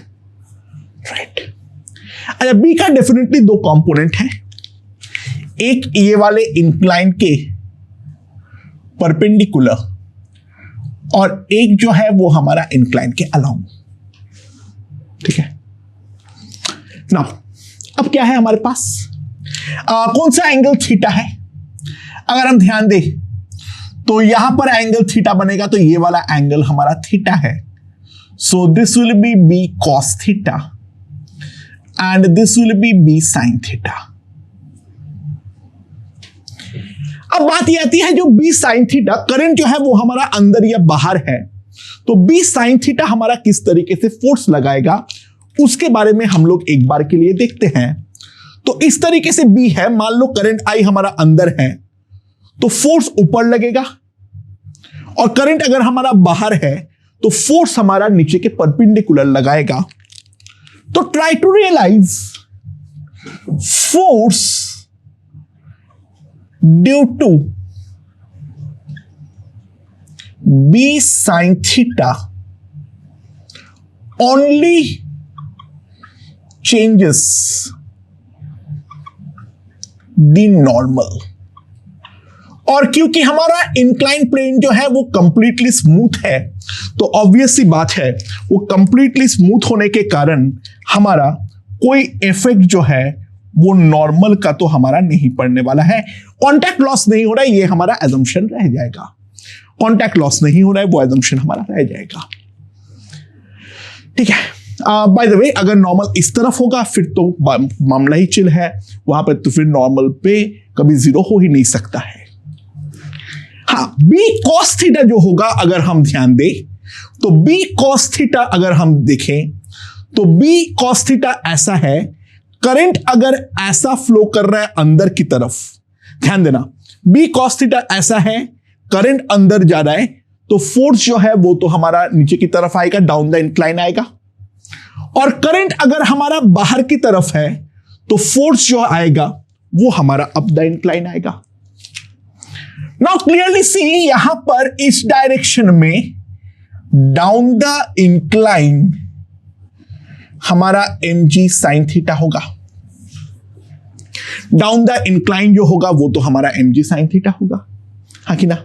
राइट। अच्छा, बी का डेफिनेटली दो कंपोनेंट हैं, एक ये वाले इंक्लाइन के परपेंडिकुलर और एक जो है वो हमारा इंक्लाइन के अलोंग। ठीक है, नाउ अब क्या है हमारे पास, कौन सा एंगल थीटा है। अगर हम ध्यान दें तो यहां पर एंगल थीटा बनेगा तो ये वाला एंगल हमारा थीटा है, so this will be B cos theta and this will be B sine theta. अब बात ये आती है जो बी साइन थीटा, करंट जो है वो हमारा अंदर या बाहर है, तो बी साइन थीटा हमारा किस तरीके से फोर्स लगाएगा उसके बारे में हम लोग एक बार के लिए देखते हैं। तो इस तरीके से बी है, मान लो करंट आई हमारा अंदर है तो फोर्स ऊपर लगेगा, और करंट अगर हमारा बाहर है तो फोर्स हमारा नीचे के परपेंडिकुलर लगाएगा। तो try to realise force due to B sine theta only changes the normal। और क्योंकि हमारा इंक्लाइन प्लेन जो है वो कंप्लीटली स्मूथ है तो ऑब्वियस सी बात है वो कंप्लीटली स्मूथ होने के कारण हमारा कोई इफेक्ट जो है वो नॉर्मल का तो हमारा नहीं पड़ने वाला है। कांटेक्ट लॉस नहीं हो रहा है, ये हमारा एजम्पशन रह जाएगा। कांटेक्ट लॉस नहीं हो रहा है, वो एजम्पशन हमारा रह जाएगा। ठीक है, बाय द वे अगर नॉर्मल इस तरफ होगा फिर तो मामला ही चिल है, वहां पर तो फिर नॉर्मल पे कभी जीरो हो ही नहीं सकता है। हाँ, बी कॉस थीटा जो होगा अगर हम ध्यान दें तो बी कॉस थीटा अगर हम देखें तो बी कॉस थीटा ऐसा है, करंट अगर ऐसा फ्लो कर रहा है अंदर की तरफ, ध्यान देना बी कॉस थीटा ऐसा है, करंट अंदर जा रहा है तो फोर्स जो है वो तो हमारा नीचे की तरफ आएगा, डाउन द इंक्लाइन आएगा। और करंट अगर हमारा बाहर की तरफ है तो फोर्स जो आएगा वो हमारा अप द इंक्लाइन आएगा। नाउ क्लियरली सी यहां पर इस डायरेक्शन में डाउन द इंक्लाइन हमारा mg साइन थीटा होगा, डाउन द इंक्लाइन जो होगा वो तो हमारा mg साइन थीटा होगा, हाँ कि ना।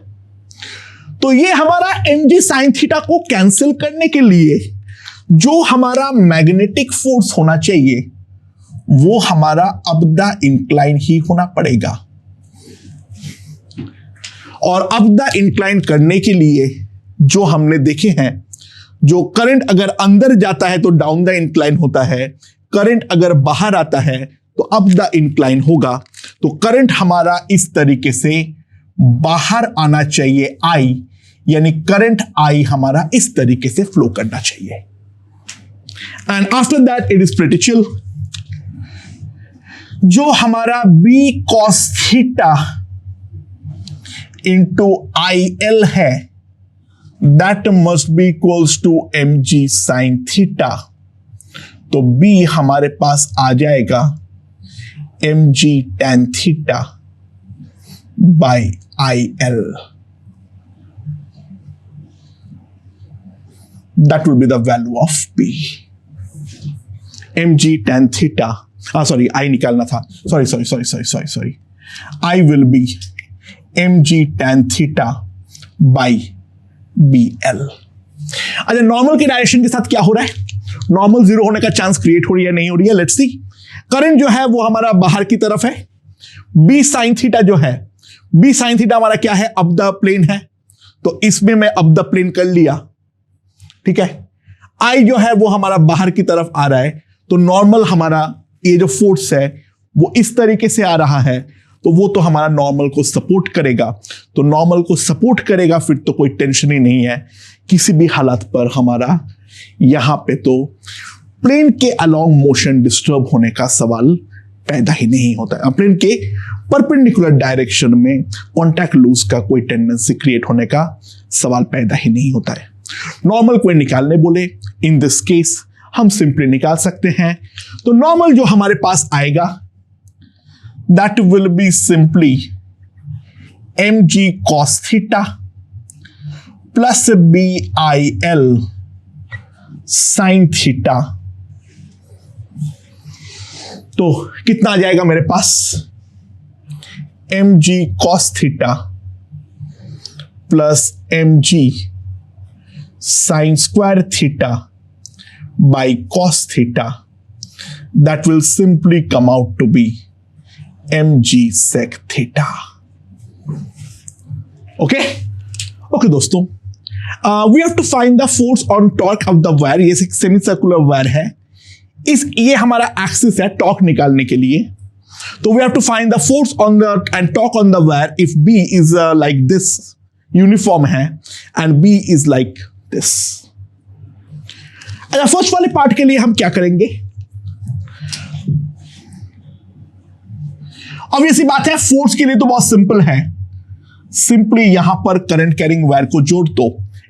तो ये हमारा mg साइन थीटा को कैंसिल करने के लिए जो हमारा मैग्नेटिक फोर्स होना चाहिए वो हमारा अप द इंक्लाइन ही होना पड़ेगा। और अप द इंक्लाइन करने के लिए जो हमने देखे हैं, जो करंट अगर अंदर जाता है तो डाउन द इंक्लाइन होता है, करंट अगर बाहर आता है तो अप द इंक्लाइन होगा। तो करंट हमारा इस तरीके से बाहर आना चाहिए आई, यानी करंट आई हमारा इस तरीके से फ्लो करना चाहिए। And after that it is pretty chill. जो हमारा B cos theta into I L है that must be equals to mg sine theta. तो b हमारे पास आ जाएगा mg tan theta by I L. That will be the value of b. mg tan theta, sorry, I निकालना था, sorry. I will be mg tan theta by bl। अच्छा, नॉर्मल के डायरेक्शन के साथ क्या हो रहा है, नॉर्मल जीरो होने का चांस क्रिएट हो रही है नहीं हो रही है, लेट्स सी। करंट जो है वो हमारा बाहर की तरफ है, b साइन थीटा जो है, b साइन थीटा हमारा क्या है, अप द प्लेन है, तो इसमें मैं अप द प्लेन कर लिया। ठीक है, आई जो है वो हमारा बाहर की तरफ आ रहा है, तो नॉर्मल हमारा ये जो फोर्स है वो इस तरीके से आ रहा है, तो वो तो हमारा नॉर्मल को सपोर्ट करेगा। तो नॉर्मल को सपोर्ट करेगा फिर तो कोई टेंशन ही नहीं है, किसी भी हालत पर हमारा यहां पे तो प्लेन के अलोंग मोशन डिस्टर्ब होने का सवाल पैदा ही नहीं होता है। प्लेन के परपेंडिकुलर डायरेक्शन में कॉन्टैक्ट लूज का कोई टेंडेंसी क्रिएट होने का सवाल पैदा ही नहीं होता है। नॉर्मल कोई निकालने बोले, इन दिस केस हम सिंपली निकाल सकते हैं। तो नॉर्मल जो हमारे पास आएगा that will be simply mg cos theta plus BIL sign theta. तो कितना आ जाएगा मेरे पास, mg cos theta plus mg sine square theta by cos theta, that will simply come out to be mg sec theta. Okay दोस्तों, we have to find the force on torque of the wire. ये एक सेमी सर्कुलर वायर है, ये हमारा एक्सिस है टॉर्क निकालने के लिए। तो we have to find the force on the and torque on the wire if B is like this, uniform है, and B is like this. अच्छा, फर्स्ट वाले पार्ट के लिए हम क्या करेंगे, अब ये सी बात है, फोर्स के लिए तो बहुत सिंपल है, सिंपली यहां पर करंट कैरिंग वायर को जोड़ दो,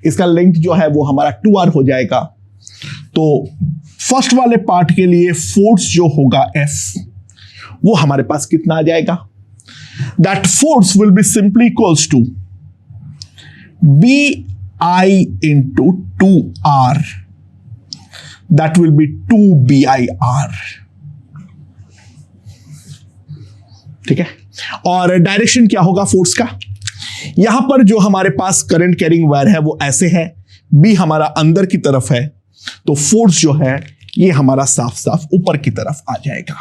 इसका लेंथ जो है वो हमारा 2r हो जाएगा। तो फर्स्ट वाले पार्ट के लिए फोर्स जो होगा F, वो हमारे पास कितना आ जाएगा, that force will be simply equals to BI into 2r, that will be 2BIR। ठीक है, और डायरेक्शन क्या होगा फोर्स का, यहां पर जो हमारे पास करंट कैरिंग वायर है वो ऐसे है, बी हमारा अंदर की तरफ है, तो फोर्स जो है ये हमारा साफ साफ ऊपर की तरफ आ जाएगा।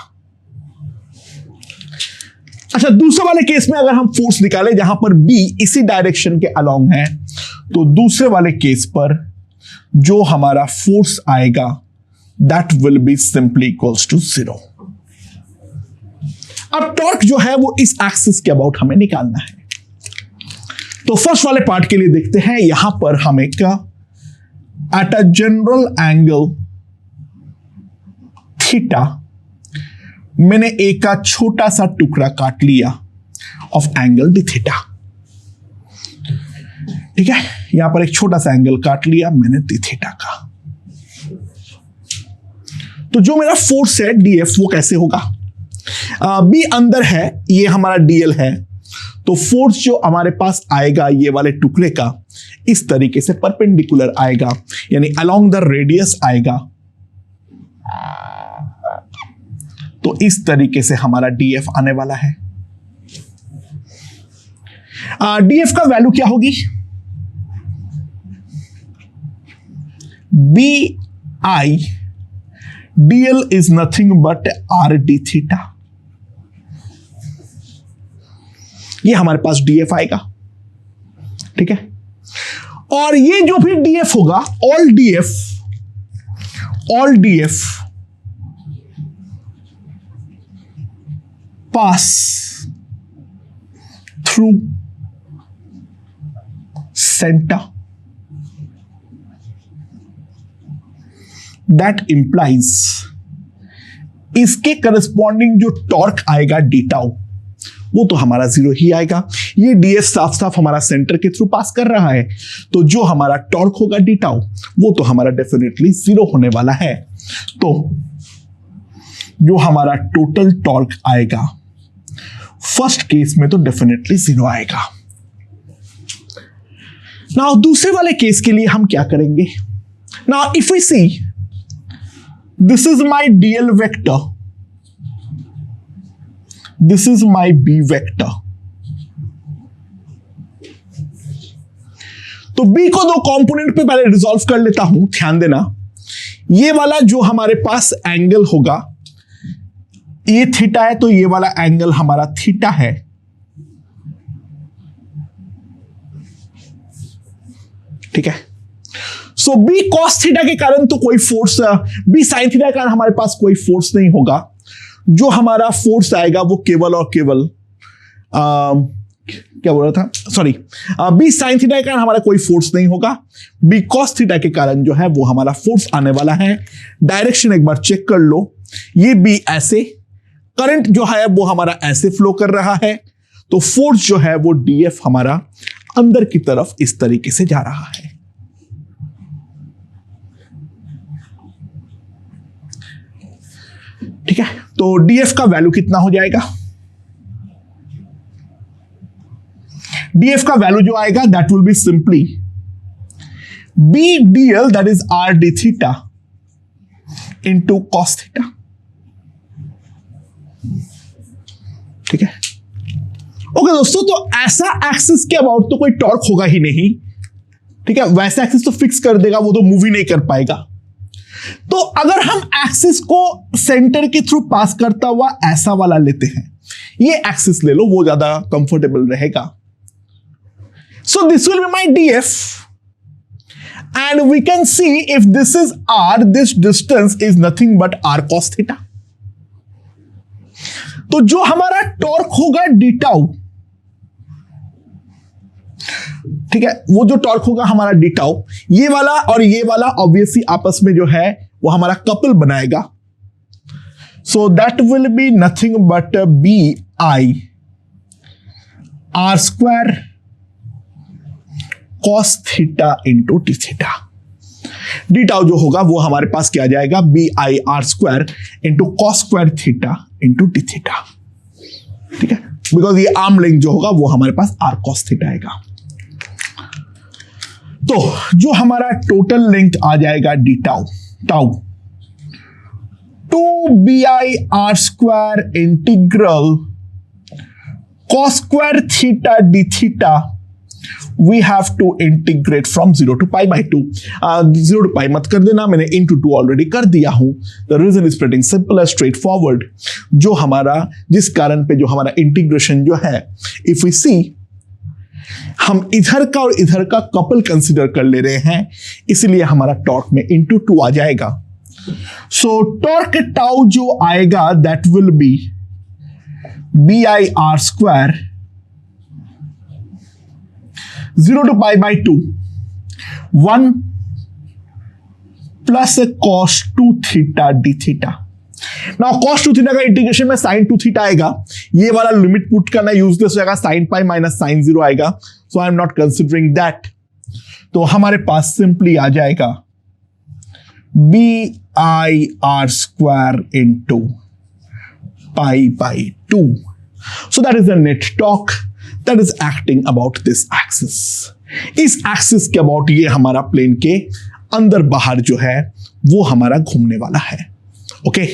अच्छा, दूसरे वाले केस में अगर हम फोर्स निकालें जहां पर बी इसी डायरेक्शन के अलोंग है, तो दूसरे वाले केस पर जो हमारा फोर्स आएगा that will be simply equals to 0। अब टॉर्क जो है वो इस एक्सिस के अबाउट हमें निकालना है। तो फर्स्ट वाले पार्ट के लिए देखते हैं, यहां पर हमें क्या, at a general angle theta मैंने एक का छोटा सा टुकड़ा काट लिया ऑफ एंगल डी थीटा। ठीक है, यहां पर एक छोटा सा एंगल काट लिया मैंने डी थीटा का। तो जो मेरा फोर्स है डीएफ वो कैसे होगा, बी अंदर है, ये हमारा डीएल है, तो फोर्स जो हमारे पास आएगा ये वाले टुकड़े का इस तरीके से परपेंडिकुलर आएगा, यानी अलोंग द रेडियस आएगा। तो इस तरीके से हमारा डीएफ आने वाला है। डीएफ का वैल्यू क्या होगी, B I DL is nothing but R D theta. ये हमारे पास डीएफ आएगा। ठीक है, और ये जो भी डीएफ होगा, all DF pass through centre, that implies इसके करस्पॉन्डिंग जो टॉर्क आएगा डी टाउ वो तो हमारा 0 ही आएगा। ये डीएफ साफ साफ हमारा सेंटर के थ्रू पास कर रहा है, तो जो हमारा टॉर्क होगा डी टाउ वो तो हमारा डेफिनेटली 0 होने वाला है। तो जो हमारा टोटल टॉर्क आएगा फर्स्ट केस में तो डेफिनेटली 0 आएगा। नाउ दूसरे वाले केस के लिए हम क्या करेंगे, now if we see this is my DL vector, this is my B vector। तो B को दो कंपोनेंट पे पहले रिजॉल्व कर लेता हूं, ध्यान देना। ये वाला जो हमारे पास एंगल होगा ये थीटा है, तो ये वाला एंगल हमारा थीटा है। ठीक है, सो बी कॉस थीटा के कारण तो कोई फोर्स, बी साइन थीटा के कारण हमारे पास कोई फोर्स नहीं होगा। जो हमारा फोर्स आएगा वो केवल और केवल क्या बोल रहा था, सॉरी, बी साइन थीटा के कारण हमारा कोई फोर्स नहीं होगा। बी कॉस थीटा के कारण जो है वो हमारा फोर्स आने वाला है। डायरेक्शन एक बार चेक कर लो, ये बी ऐसे, करंट जो है वो हमारा ऐसे फ्लो कर रहा है, तो फोर्स जो है वो डीएफ हमारा अंदर की तरफ इस तरीके से जा रहा है। ठीक है, तो df का वैल्यू कितना हो जाएगा? df का वैल्यू जो आएगा that will be simply b dl that is r d theta into cos theta. ठीक है, ओके दोस्तों, तो ऐसा एक्सिस के अबाउट तो कोई टॉर्क होगा ही नहीं। ठीक है, वैसा एक्सिस तो फिक्स कर देगा, वो तो मूव ही नहीं कर पाएगा। तो अगर हम एक्सिस को सेंटर के थ्रू पास करता हुआ ऐसा वाला लेते हैं, ये एक्सिस ले लो, वो ज्यादा कंफर्टेबल रहेगा। सो this will be my df and we can see if this is r, this distance is nothing but r cos theta। तो जो हमारा टॉर्क होगा डी टाउ, ठीक है, वो जो टॉर्क होगा हमारा डी टाउ, ये वाला और ये वाला ऑब्वियसली आपस में जो है वो हमारा कपल बनाएगा। So that will be nothing but B I R square cos theta into T theta. D tau जो होगा वो हमारे पास क्या आ जाएगा? B I R square into cos square theta into T theta. ठीक है, बिकॉज ये आर्म लेंथ जो होगा वो हमारे पास आर कॉस थीटा आएगा। तो जो हमारा टोटल लेंथ आ जाएगा D tau tau 2 square integral cos square theta D theta we have to integrate from 0 to pi by 2। 0 to pi मत कर देना, मैंने into 2 ऑलरेडी कर दिया हूं। The reason is pretty simple and straightforward। जो हमारा जिस कारण पे जो हमारा इंटीग्रेशन जो है, if we see हम इधर का और इधर का कपल कंसिडर कर ले रहे हैं, इसलिए हमारा टॉर्क में into 2 आ जाएगा। सो टॉर्क टाउ जो आएगा that will be B I R square 0 to pi by 2 1 plus cos 2 theta d theta। Now cos 2 theta का इंटीग्रेशन में sin 2 theta आएगा, ये वाला लिमिट पुट करना यूजलेस हो जाएगा, sin pi माइनस sin 0 आएगा। So I am not considering that. तो हमारे पास सिंपली आ जाएगा B I R square into pi by 2। So that is the net torque that is acting about this axis। इस एक्सिस के अबाउट ये हमारा प्लेन के अंदर बाहर जो है वो हमारा घूमने वाला है। ओके